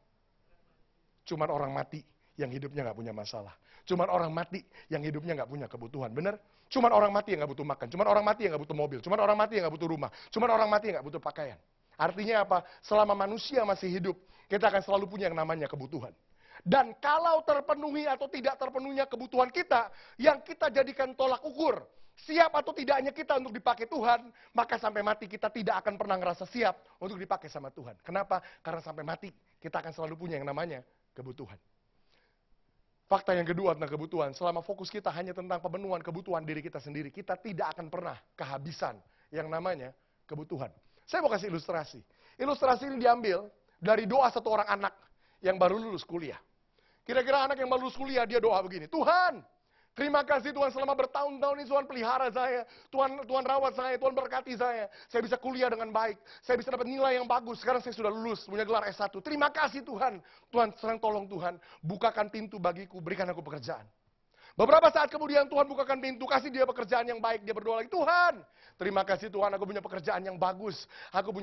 Cuman orang mati yang hidupnya nggak punya masalah. Cuman orang mati yang hidupnya nggak punya kebutuhan. Bener? Cuman orang mati yang nggak butuh makan. Cuman orang mati yang nggak butuh mobil. Cuman orang mati yang nggak butuh rumah. Cuman orang mati yang nggak butuh pakaian. Artinya apa? Selama manusia masih hidup, kita akan selalu punya yang namanya kebutuhan. Dan kalau terpenuhi atau tidak terpenuhinya kebutuhan kita, yang kita jadikan tolak ukur, siap atau tidaknya kita untuk dipakai Tuhan, maka sampai mati kita tidak akan pernah ngerasa siap untuk dipakai sama Tuhan. Kenapa? Karena sampai mati kita akan selalu punya yang namanya kebutuhan. Fakta yang kedua tentang kebutuhan, selama fokus kita hanya tentang pemenuhan kebutuhan diri kita sendiri, kita tidak akan pernah kehabisan yang namanya kebutuhan. Saya mau kasih ilustrasi. Ilustrasi ini diambil dari doa satu orang anak yang baru lulus kuliah. Kira-kira anak yang baru lulus kuliah, dia doa begini, Tuhan, terima kasih Tuhan selama bertahun-tahun ini Tuhan pelihara saya. Tuhan rawat saya, Tuhan berkati saya. Saya bisa kuliah dengan baik. Saya bisa dapat nilai yang bagus. Sekarang saya sudah lulus, punya gelar S1. Terima kasih Tuhan. Tuhan, serang tolong Tuhan. Bukakan pintu bagiku, berikan aku pekerjaan. Beberapa saat kemudian Tuhan bukakan pintu, kasih dia pekerjaan yang baik. Dia berdoa lagi, Tuhan, terima kasih Tuhan, aku punya pekerjaan yang bagus. Aku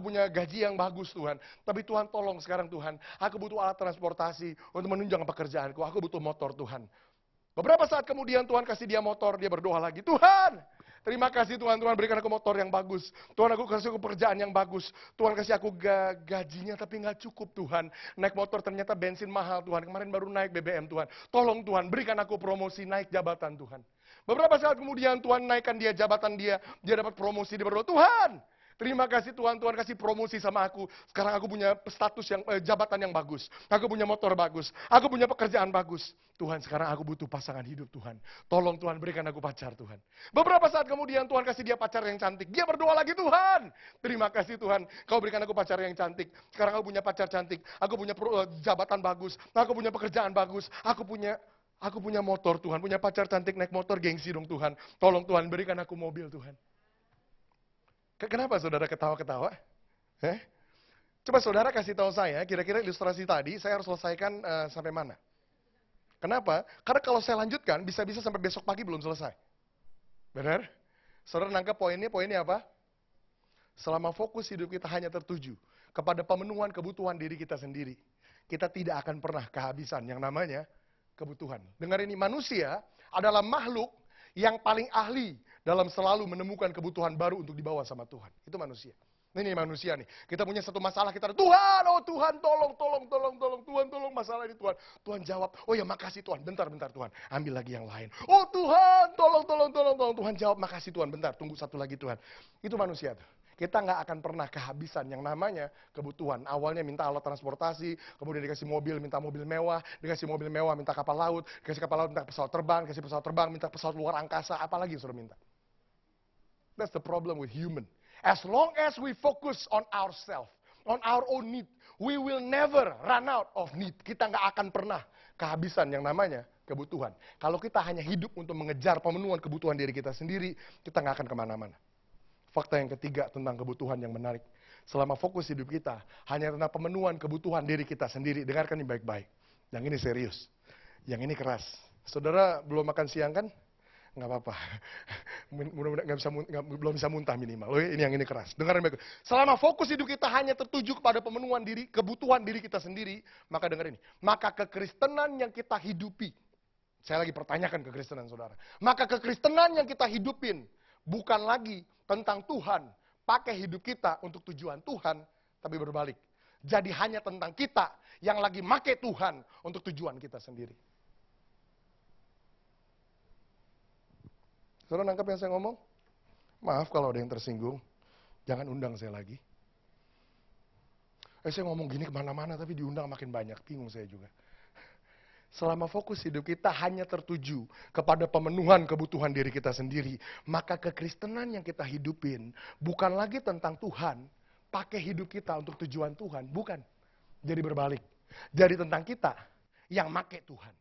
punya gaji yang bagus Tuhan. Tapi Tuhan tolong sekarang Tuhan, aku butuh alat transportasi untuk menunjang pekerjaanku. Aku butuh motor Tuhan. Beberapa saat kemudian Tuhan kasih dia motor, dia berdoa lagi, Tuhan, terima kasih Tuhan, Tuhan berikan aku motor yang bagus. Tuhan, aku kasih aku pekerjaan yang bagus. Tuhan kasih aku gajinya tapi nggak cukup Tuhan. Naik motor ternyata bensin mahal Tuhan. Kemarin baru naik BBM Tuhan. Tolong Tuhan, berikan aku promosi, naik jabatan Tuhan. Beberapa saat kemudian Tuhan naikkan dia jabatan dia dapat promosi, dia berdoa, Tuhan, terima kasih Tuhan, Tuhan kasih promosi sama aku. Sekarang aku punya status yang jabatan yang bagus. Aku punya motor bagus. Aku punya pekerjaan bagus. Tuhan, sekarang aku butuh pasangan hidup Tuhan. Tolong Tuhan berikan aku pacar Tuhan. Beberapa saat kemudian Tuhan kasih dia pacar yang cantik. Dia berdoa lagi, Tuhan, terima kasih Tuhan, kau berikan aku pacar yang cantik. Sekarang aku punya pacar cantik. Aku punya jabatan bagus. Aku punya pekerjaan bagus. Aku punya motor Tuhan. Punya pacar cantik naik motor, gengsi dong Tuhan. Tolong Tuhan berikan aku mobil Tuhan. Kenapa saudara ketawa-ketawa? Coba saudara kasih tahu saya, kira-kira ilustrasi tadi saya harus selesaikan sampai mana? Kenapa? Karena kalau saya lanjutkan, bisa-bisa sampai besok pagi belum selesai. Benar? Saudara nangkep poinnya apa? Selama fokus hidup kita hanya tertuju kepada pemenuhan kebutuhan diri kita sendiri, kita tidak akan pernah kehabisan yang namanya kebutuhan. Dengar ini, manusia adalah makhluk yang paling ahli dalam selalu menemukan kebutuhan baru untuk dibawa sama Tuhan. Itu manusia. Ini manusia nih. Kita punya satu masalah, kita Tuhan, oh Tuhan, tolong, Tuhan, tolong masalah ini Tuhan. Tuhan jawab, oh ya makasih Tuhan, bentar Tuhan, ambil lagi yang lain. Oh Tuhan, tolong, Tuhan jawab, makasih Tuhan, bentar, tunggu satu lagi Tuhan. Itu manusia tuh. Kita nggak akan pernah kehabisan yang namanya kebutuhan. Awalnya minta alat transportasi, kemudian dikasih mobil, minta mobil mewah, dikasih mobil mewah, minta kapal laut, dikasih kapal laut, minta pesawat terbang, dikasih pesawat terbang, minta pesawat luar angkasa, apalagi yang sudah minta. That's the problem with human. As long as we focus on ourselves, on our own need, we will never run out of need. Kita nggak akan pernah kehabisan yang namanya kebutuhan. Kalau kita hanya hidup untuk mengejar pemenuhan kebutuhan diri kita sendiri, kita nggak akan kemana-mana. Fakta yang ketiga tentang kebutuhan yang menarik. Selama fokus hidup kita hanya tentang pemenuhan kebutuhan diri kita sendiri. Dengarkan ini baik-baik. Yang ini serius. Yang ini keras. Saudara belum makan siang kan? Nggak apa-apa. Mudah-mudahan belum bisa muntah minimal. Oh, ini yang ini keras. Dengarkan baik. Selama fokus hidup kita hanya tertuju kepada pemenuhan kebutuhan diri kita sendiri, maka dengar ini. Maka kekristenan yang kita hidupi. Saya lagi pertanyakan kekristenan saudara. Maka kekristenan yang kita hidupin bukan lagi tentang Tuhan, pakai hidup kita untuk tujuan Tuhan, tapi berbalik. Jadi hanya tentang kita yang lagi pakai Tuhan untuk tujuan kita sendiri. Saudara nangkap yang saya ngomong? Maaf kalau ada yang tersinggung, jangan undang saya lagi. Saya ngomong gini kemana-mana tapi diundang makin banyak, bingung saya juga. Selama fokus hidup kita hanya tertuju kepada pemenuhan kebutuhan diri kita sendiri, maka kekristenan yang kita hidupin bukan lagi tentang Tuhan, pakai hidup kita untuk tujuan Tuhan, bukan. Jadi berbalik. Jadi tentang kita yang pakai Tuhan,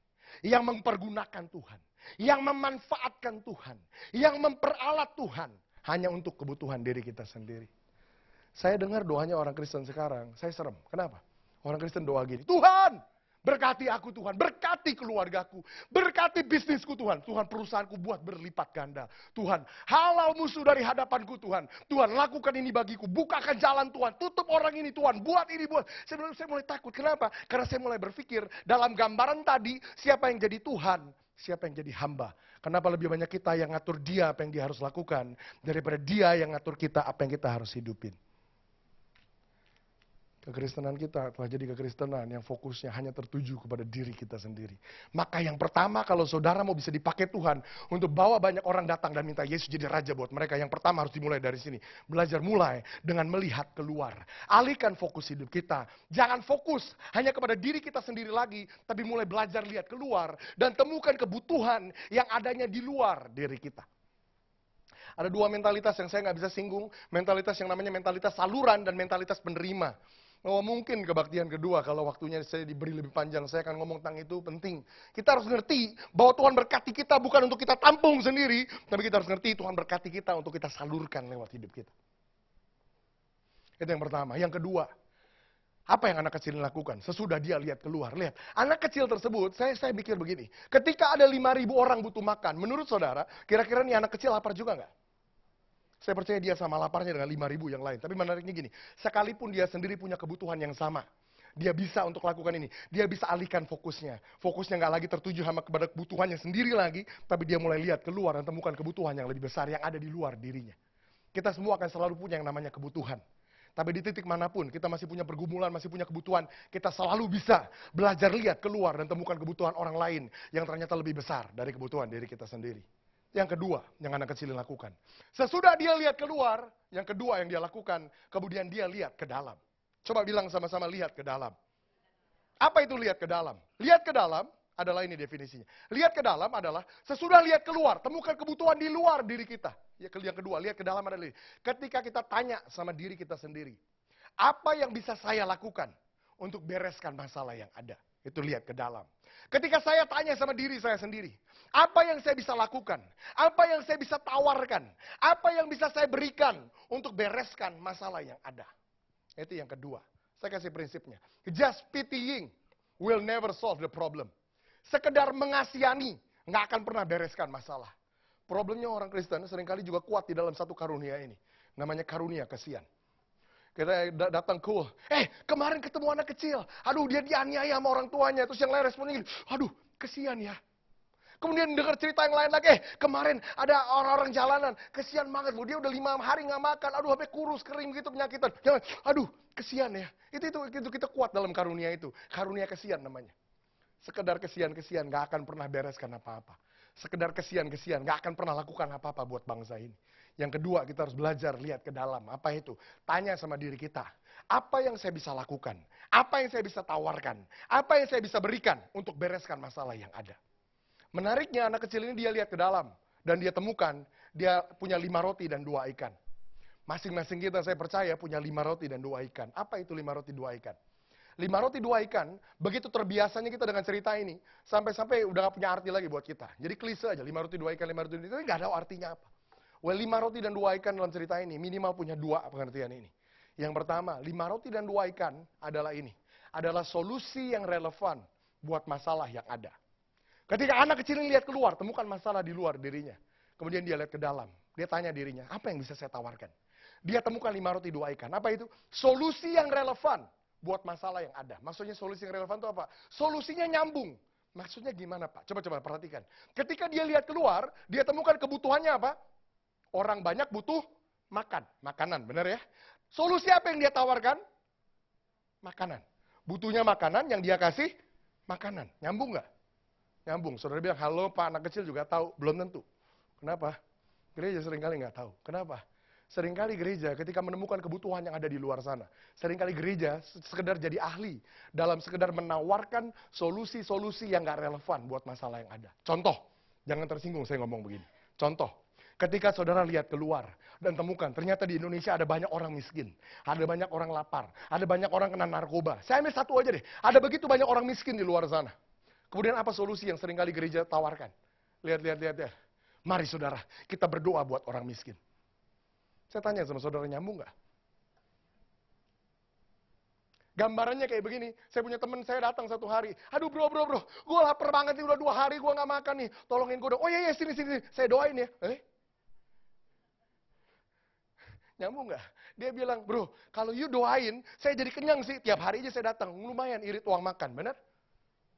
yang mempergunakan Tuhan, yang memanfaatkan Tuhan, yang memperalat Tuhan hanya untuk kebutuhan diri kita sendiri. Saya dengar doanya orang Kristen sekarang, saya serem. Kenapa? Orang Kristen doa gini, Tuhan, Berkati aku Tuhan, berkati keluargaku, berkati bisnisku Tuhan. Tuhan perusahaanku buat berlipat ganda. Tuhan, halau musuh dari hadapanku Tuhan. Tuhan lakukan ini bagiku, bukakan jalan Tuhan, tutup orang ini Tuhan, buat ini buat. Saya mulai takut, kenapa? Karena saya mulai berpikir dalam gambaran tadi, siapa yang jadi Tuhan, siapa yang jadi hamba. Kenapa lebih banyak kita yang ngatur dia apa yang dia harus lakukan, daripada dia yang ngatur kita apa yang kita harus hidupin. Kekristenan kita telah jadi kekristenan yang fokusnya hanya tertuju kepada diri kita sendiri. Maka yang pertama kalau saudara mau bisa dipakai Tuhan untuk bawa banyak orang datang dan minta Yesus jadi raja buat mereka, yang pertama harus dimulai dari sini. Belajar mulai dengan melihat keluar. Alihkan fokus hidup kita. Jangan fokus hanya kepada diri kita sendiri lagi, tapi mulai belajar lihat keluar dan temukan kebutuhan yang adanya di luar diri kita. Ada dua mentalitas yang saya nggak bisa singgung. Mentalitas yang namanya mentalitas saluran dan mentalitas penerima. Oh, mungkin kebaktian kedua, kalau waktunya saya diberi lebih panjang, saya akan ngomong tentang itu, penting. Kita harus ngerti bahwa Tuhan berkati kita bukan untuk kita tampung sendiri, tapi kita harus ngerti Tuhan berkati kita untuk kita salurkan lewat hidup kita. Itu yang pertama. Yang kedua, apa yang anak kecil lakukan? Sesudah dia lihat keluar, lihat. Anak kecil tersebut, saya mikir begini, ketika ada 5.000 orang butuh makan, menurut saudara, kira-kira nih anak kecil lapar juga nggak? Saya percaya dia sama laparnya dengan 5.000 yang lain. Tapi menariknya gini, sekalipun dia sendiri punya kebutuhan yang sama, dia bisa untuk lakukan ini. Dia bisa alihkan fokusnya. Fokusnya nggak lagi tertuju sama kepada kebutuhannya sendiri lagi, tapi dia mulai lihat keluar dan temukan kebutuhan yang lebih besar yang ada di luar dirinya. Kita semua akan selalu punya yang namanya kebutuhan. Tapi di titik manapun, kita masih punya pergumulan, masih punya kebutuhan, kita selalu bisa belajar lihat keluar dan temukan kebutuhan orang lain yang ternyata lebih besar dari kebutuhan diri kita sendiri. Yang kedua, yang anak kecil lakukan. Sesudah dia lihat keluar, yang kedua yang dia lakukan, kemudian dia lihat ke dalam. Coba bilang sama-sama, lihat ke dalam. Apa itu lihat ke dalam? Lihat ke dalam adalah ini definisinya. Lihat ke dalam adalah sesudah lihat keluar, temukan kebutuhan di luar diri kita. Yang kedua, lihat ke dalam adalah ini. Ketika kita tanya sama diri kita sendiri, apa yang bisa saya lakukan untuk bereskan masalah yang ada? Itu lihat ke dalam. Ketika saya tanya sama diri saya sendiri, apa yang saya bisa lakukan? Apa yang saya bisa tawarkan? Apa yang bisa saya berikan untuk bereskan masalah yang ada? Itu yang kedua. Saya kasih prinsipnya. Just pitying will never solve the problem. Sekedar mengasihani, nggak akan pernah bereskan masalah. Problemnya orang Kristen seringkali juga kuat di dalam satu karunia ini. Namanya karunia kasihan. Kita datang cool. Kemarin ketemu anak kecil. Aduh, dia dianiaya sama orang tuanya. Terus yang lain responnya gini, aduh, kesian ya. Kemudian dengar cerita yang lain lagi. Kemarin ada orang-orang jalanan. Kesian banget loh. Dia udah 5 hari nggak makan. Aduh, sampai kurus, kering gitu, penyakitan. Aduh, kesian ya. Itu kita kuat dalam karunia itu. Karunia kesian namanya. Sekedar kesian-kesian, nggak akan pernah bereskan apa-apa. Sekedar kesian-kesian, nggak akan pernah lakukan apa-apa buat bangsa ini. Yang kedua, kita harus belajar lihat ke dalam. Apa itu? Tanya sama diri kita. Apa yang saya bisa lakukan? Apa yang saya bisa tawarkan? Apa yang saya bisa berikan untuk bereskan masalah yang ada? Menariknya, anak kecil ini dia lihat ke dalam. Dan dia temukan, dia punya 5 roti dan 2 ikan. Masing-masing kita, saya percaya, punya 5 roti dan 2 ikan. Apa itu 5 roti 2 ikan? 5 roti 2 ikan, begitu terbiasanya kita dengan cerita ini, sampai-sampai udah gak punya arti lagi buat kita. Jadi klise aja, 5 roti 2 ikan, 5 roti 2 ikan, itu gak ada artinya apa. 5 roti dan 2 ikan dalam cerita ini, minimal punya 2 pengertian ini. Yang pertama, 5 roti dan 2 ikan adalah ini. Adalah solusi yang relevan buat masalah yang ada. Ketika anak kecil ini lihat keluar, temukan masalah di luar dirinya. Kemudian dia lihat ke dalam. Dia tanya dirinya, apa yang bisa saya tawarkan? Dia temukan 5 roti 2 ikan. Apa itu? Solusi yang relevan buat masalah yang ada. Maksudnya solusi yang relevan itu apa? Solusinya nyambung. Maksudnya gimana Pak? Coba perhatikan. Ketika dia lihat keluar, dia temukan kebutuhannya apa? Orang banyak butuh makanan, benar ya? Solusi apa yang dia tawarkan? Makanan. Butuhnya makanan, yang dia kasih makanan. Nyambung nggak? Nyambung. Saudara bilang, halo Pak, anak kecil juga tahu. Belum tentu. Kenapa? Gereja seringkali nggak tahu. Kenapa? Seringkali gereja ketika menemukan kebutuhan yang ada di luar sana. Seringkali gereja sekedar jadi ahli dalam sekedar menawarkan solusi-solusi yang nggak relevan buat masalah yang ada. Contoh, jangan tersinggung saya ngomong begini. Contoh, ketika saudara lihat keluar dan temukan, ternyata di Indonesia ada banyak orang miskin. Ada banyak orang lapar. Ada banyak orang kena narkoba. Saya ambil satu aja deh. Ada begitu banyak orang miskin di luar sana. Kemudian apa solusi yang seringkali gereja tawarkan? Lihat. Mari saudara, kita berdoa buat orang miskin. Saya tanya sama saudara, nyambung nggak? Gambarannya kayak begini, saya punya teman saya datang satu hari, aduh bro, gue lapar banget nih, udah 2 hari gue nggak makan nih, tolongin gue dong. Oh iya, sini, saya doain ya. Nyambung nggak? Dia bilang, bro, kalau you doain, saya jadi kenyang sih, tiap hari aja saya datang, lumayan irit uang makan, benar?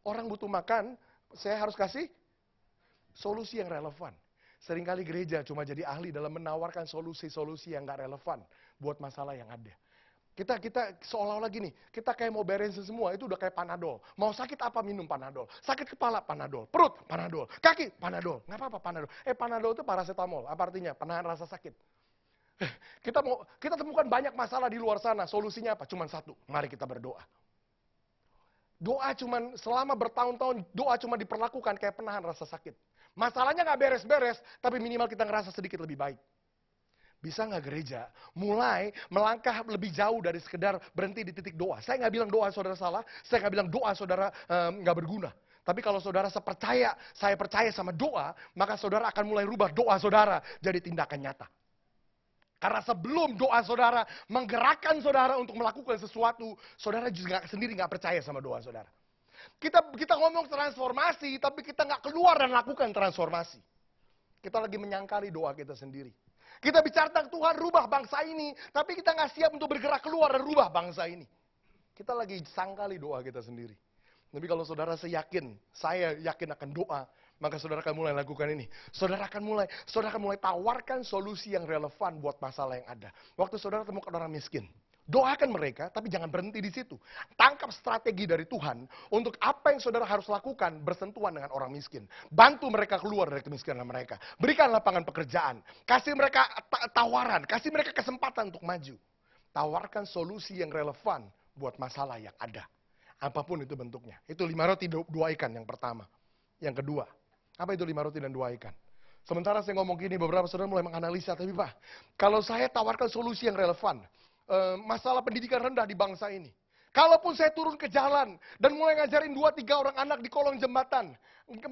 Orang butuh makan, saya harus kasih solusi yang relevan. Seringkali gereja cuma jadi ahli dalam menawarkan solusi-solusi yang nggak relevan buat masalah yang ada. Kita seolah-olah gini, kita kayak mau beresin semua, itu udah kayak Panadol. Mau sakit apa minum Panadol. Sakit kepala Panadol, perut Panadol, kaki Panadol. Nggak apa-apa Panadol. Panadol itu paracetamol, apa artinya? Penahan rasa sakit. Kita temukan banyak masalah di luar sana, solusinya apa? Cuman satu, mari kita berdoa. Doa cuman selama bertahun-tahun, doa cuma diperlakukan kayak penahan rasa sakit. Masalahnya nggak beres-beres, tapi minimal kita ngerasa sedikit lebih baik. Bisa nggak gereja mulai melangkah lebih jauh dari sekedar berhenti di titik doa? Saya nggak bilang doa saudara salah, saya nggak bilang doa saudara nggak berguna. Tapi kalau saudara saya percaya sama doa, maka saudara akan mulai rubah doa saudara jadi tindakan nyata. Karena sebelum doa saudara menggerakkan saudara untuk melakukan sesuatu, saudara juga sendiri nggak percaya sama doa saudara. Kita ngomong transformasi, tapi kita nggak keluar dan lakukan transformasi. Kita lagi menyangkali doa kita sendiri. Kita bicara tentang Tuhan rubah bangsa ini, tapi kita nggak siap untuk bergerak keluar dan rubah bangsa ini. Kita lagi sangkali doa kita sendiri. Tapi kalau saudara saya yakin akan doa, maka saudara akan mulai lakukan ini. Saudara akan mulai tawarkan solusi yang relevan buat masalah yang ada. Waktu saudara temukan orang miskin, doakan mereka, tapi jangan berhenti di situ. Tangkap strategi dari Tuhan untuk apa yang saudara harus lakukan bersentuhan dengan orang miskin. Bantu mereka keluar dari kemiskinan mereka. Berikan lapangan pekerjaan. Kasih mereka tawaran. Kasih mereka kesempatan untuk maju. Tawarkan solusi yang relevan buat masalah yang ada. Apapun itu bentuknya. Itu 5 roti 2 ikan yang pertama. Yang kedua, apa itu 5 roti dan 2 ikan? Sementara saya ngomong gini, beberapa saudara mulai menganalisa, tapi Pak, kalau saya tawarkan solusi yang relevan, masalah pendidikan rendah di bangsa ini. Kalaupun saya turun ke jalan dan mulai ngajarin 2-3 orang anak di kolong jembatan,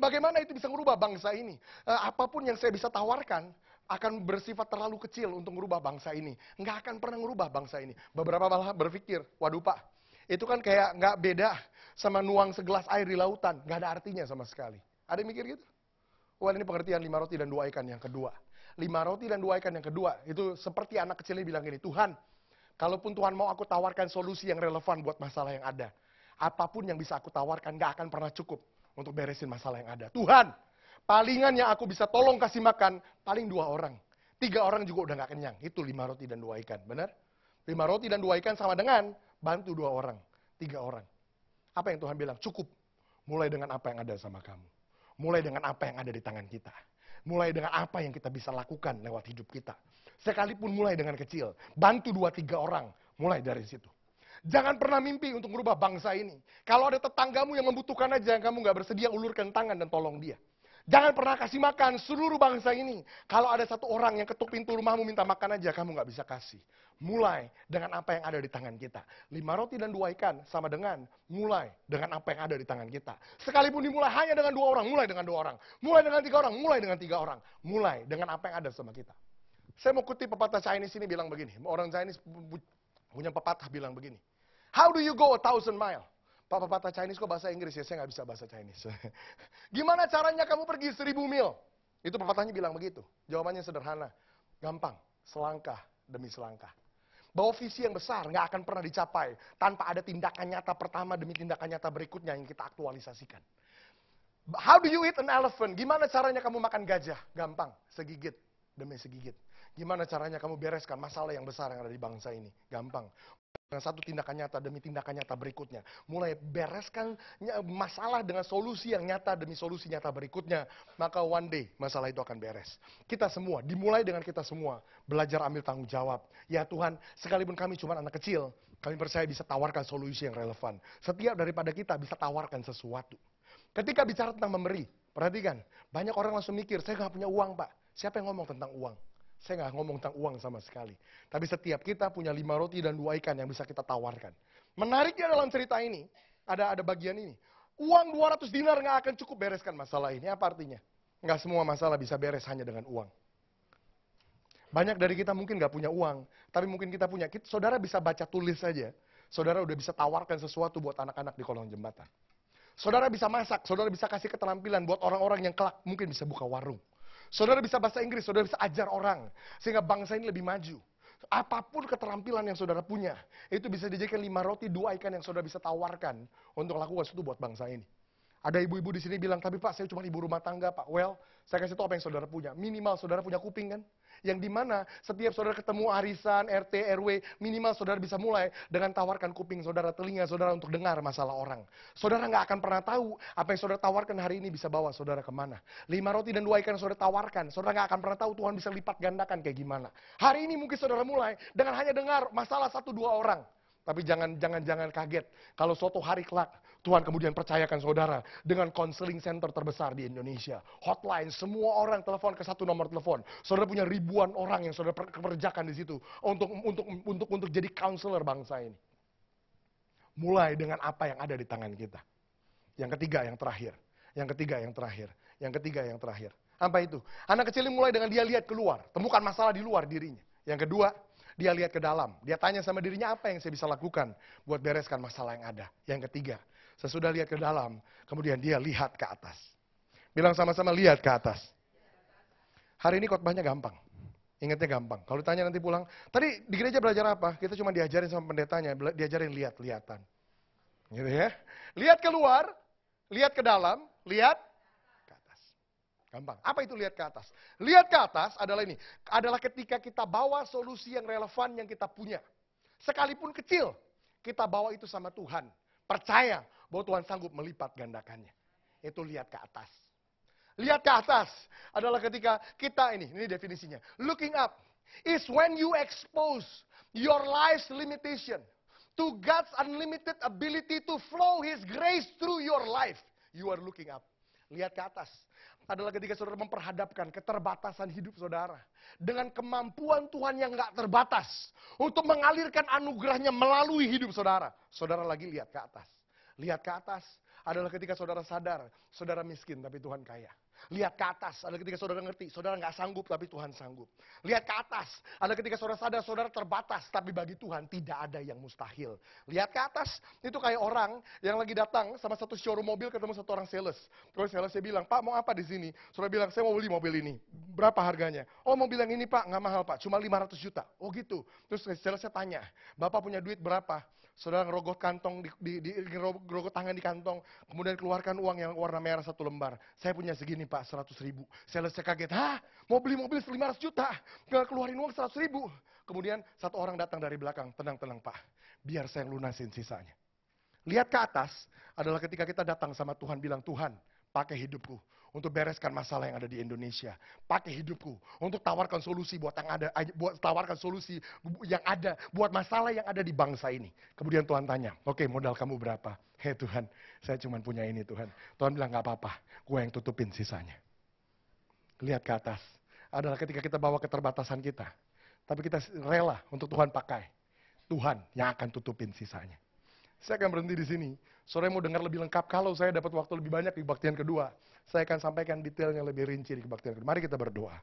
bagaimana itu bisa merubah bangsa ini? Apapun yang saya bisa tawarkan akan bersifat terlalu kecil untuk merubah bangsa ini. Nggak akan pernah merubah bangsa ini. Beberapa malah berpikir, waduh Pak, itu kan kayak nggak beda sama nuang segelas air di lautan. Nggak ada artinya sama sekali. Ada yang mikir gitu? Wah, ini pengertian 5 roti dan 2 ikan yang kedua. 5 roti dan 2 ikan yang kedua, itu seperti anak kecilnya bilang gini, Tuhan, kalaupun Tuhan mau aku tawarkan solusi yang relevan buat masalah yang ada, apapun yang bisa aku tawarkan gak akan pernah cukup untuk beresin masalah yang ada. Tuhan, palingan yang aku bisa tolong kasih makan, paling 2 orang. 3 orang juga udah gak kenyang. Itu 5 roti dan 2 ikan, benar? 5 roti dan 2 ikan sama dengan bantu 2 orang, 3 orang. Apa yang Tuhan bilang? Cukup. Mulai dengan apa yang ada sama kamu. Mulai dengan apa yang ada di tangan kita. Mulai dengan apa yang kita bisa lakukan lewat hidup kita. Sekalipun mulai dengan kecil. Bantu 2-3 orang. Mulai dari situ. Jangan pernah mimpi untuk merubah bangsa ini. Kalau ada tetanggamu yang membutuhkan aja, kamu gak bersedia, ulurkan tangan dan tolong dia. Jangan pernah kasih makan seluruh bangsa ini. Kalau ada satu orang yang ketuk pintu rumahmu minta makan aja, kamu gak bisa kasih. Mulai dengan apa yang ada di tangan kita. 5 roti dan 2 ikan sama dengan mulai dengan apa yang ada di tangan kita. Sekalipun dimulai hanya dengan 2 orang, mulai dengan 2 orang. Mulai dengan 3 orang, mulai dengan 3 orang. Mulai dengan apa yang ada sama kita. Saya mau kutip pepatah Chinese ini bilang begini. Orang Chinese punya pepatah bilang begini. How do you go 1,000 mile? Pepatah Chinese kok bahasa Inggris ya? Saya nggak bisa bahasa Chinese. Gimana caranya kamu pergi 1,000 mil? Itu pepatahnya bilang begitu. Jawabannya sederhana. Gampang. Selangkah demi selangkah. Bahwa visi yang besar nggak akan pernah dicapai tanpa ada tindakan nyata pertama demi tindakan nyata berikutnya yang kita aktualisasikan. How do you eat an elephant? Gimana caranya kamu makan gajah? Gampang. Segigit demi segigit. Gimana caranya kamu bereskan masalah yang besar yang ada di bangsa ini? Gampang. Dengan satu tindakan nyata demi tindakan nyata berikutnya. Mulai bereskan masalah dengan solusi yang nyata demi solusi nyata berikutnya. Maka one day masalah itu akan beres. Kita semua, dimulai dengan kita semua. Belajar ambil tanggung jawab. Ya Tuhan, sekalipun kami cuma anak kecil, kami percaya bisa tawarkan solusi yang relevan. Setiap daripada kita bisa tawarkan sesuatu. Ketika bicara tentang memberi, perhatikan. Banyak orang langsung mikir, saya nggak punya uang Pak. Siapa yang ngomong tentang uang? Saya nggak ngomong tentang uang sama sekali. Tapi setiap kita punya 5 roti dan 2 ikan yang bisa kita tawarkan. Menariknya dalam cerita ini, ada bagian ini. Uang 200 dinar nggak akan cukup bereskan masalah ini. Apa artinya? Nggak semua masalah bisa beres hanya dengan uang. Banyak dari kita mungkin nggak punya uang. Tapi mungkin kita punya. Saudara bisa baca tulis saja. saudara udah bisa tawarkan sesuatu buat anak-anak di kolong jembatan. Saudara bisa masak, saudara bisa kasih keterampilan buat orang-orang yang kelak mungkin bisa buka warung. Saudara bisa bahasa Inggris, saudara bisa ajar orang. Sehingga bangsa ini lebih maju. Apapun keterampilan yang saudara punya, itu bisa dijadikan 5 roti, 2 ikan yang saudara bisa tawarkan untuk lakukan sesuatu buat bangsa ini. Ada ibu-ibu di sini bilang, tapi Pak, saya cuma ibu rumah tangga, Pak. Well, saya kasih tahu apa yang saudara punya. Minimal saudara punya kuping kan? Yang dimana setiap saudara ketemu arisan, RT, RW, minimal saudara bisa mulai dengan tawarkan kuping saudara, telinga saudara untuk dengar masalah orang. Saudara nggak akan pernah tahu apa yang saudara tawarkan hari ini bisa bawa saudara kemana. 5 roti dan 2 ikan yang saudara tawarkan, saudara nggak akan pernah tahu Tuhan bisa lipat gandakan kayak gimana. Hari ini mungkin saudara mulai dengan hanya dengar masalah 1-2 orang. Tapi jangan kaget kalau suatu hari kelak Tuhan kemudian percayakan saudara dengan konseling center terbesar di Indonesia. Hotline, semua orang telepon ke satu nomor telepon. Saudara punya ribuan orang yang saudara kerjakan di situ untuk jadi counselor bangsa ini. Mulai dengan apa yang ada di tangan kita. Yang ketiga, yang terakhir. Yang ketiga, yang terakhir. Yang ketiga, yang terakhir. Apa itu? Anak kecil ini mulai dengan dia lihat keluar. Temukan masalah di luar dirinya. Yang kedua, dia lihat ke dalam. Dia tanya sama dirinya, apa yang saya bisa lakukan buat bereskan masalah yang ada. Yang ketiga, sesudah lihat ke dalam, kemudian dia lihat ke atas. Bilang sama-sama, lihat ke atas. Hari ini khotbahnya gampang. Ingatnya gampang. Kalau tanya nanti pulang, tadi di gereja belajar apa? Kita cuma diajarin sama pendetanya, diajarin lihat-lihatan. Gitu ya. Lihat keluar, lihat ke dalam, lihat ke atas. Gampang. Apa itu lihat ke atas? Lihat ke atas adalah ini. Adalah ketika kita bawa solusi yang relevan yang kita punya. Sekalipun kecil, kita bawa itu sama Tuhan. Percaya bahwa Tuhan sanggup melipat gandakannya. Itu lihat ke atas. Lihat ke atas adalah ketika kita ini definisinya. Looking up is when you expose your life's limitation to God's unlimited ability to flow His grace through your life. You are looking up. Lihat ke atas adalah ketika saudara memperhadapkan keterbatasan hidup saudara dengan kemampuan Tuhan yang gak terbatas untuk mengalirkan anugerahnya melalui hidup saudara. Saudara lagi lihat ke atas. Lihat ke atas adalah ketika saudara sadar, saudara miskin tapi Tuhan kaya. Lihat ke atas adalah ketika saudara ngerti, saudara gak sanggup tapi Tuhan sanggup. Lihat ke atas adalah ketika saudara sadar, saudara terbatas tapi bagi Tuhan tidak ada yang mustahil. Lihat ke atas itu kayak orang yang lagi datang sama satu showroom mobil ketemu satu orang sales. Terus salesnya bilang, Pak mau apa di sini? Saudara bilang, saya mau beli mobil ini. Berapa harganya? Oh mobil yang ini Pak, nggak mahal Pak, cuma 500 juta. Oh gitu. Terus salesnya tanya, Bapak punya duit berapa? Saudara ngerogot kantong, ngerogot tangan di kantong, kemudian keluarkan uang yang warna merah 1 lembar. Saya punya segini Pak, 100 ribu. Salesnya kaget, hah? Mau beli mobil 500 juta? Keluarin uang 100 ribu. Kemudian satu orang datang dari belakang, tenang Pak, biar saya lunasin sisanya. Lihat ke atas adalah ketika kita datang sama Tuhan, bilang, Tuhan, pakai hidupku untuk bereskan masalah yang ada di Indonesia. Pakai hidupku untuk tawarkan solusi buat tawarkan solusi yang ada buat masalah yang ada di bangsa ini. Kemudian Tuhan tanya, oke, modal kamu berapa? Hei Tuhan, saya cuma punya ini Tuhan. Tuhan bilang, gak apa-apa, gue yang tutupin sisanya. Lihat ke atas adalah ketika kita bawa keterbatasan kita, tapi kita rela untuk Tuhan pakai. Tuhan yang akan tutupin sisanya. Saya akan berhenti di sini. Sore mau dengar lebih lengkap, kalau saya dapat waktu lebih banyak di kebaktian kedua, saya akan sampaikan detailnya lebih rinci di kebaktian kedua. Mari kita berdoa.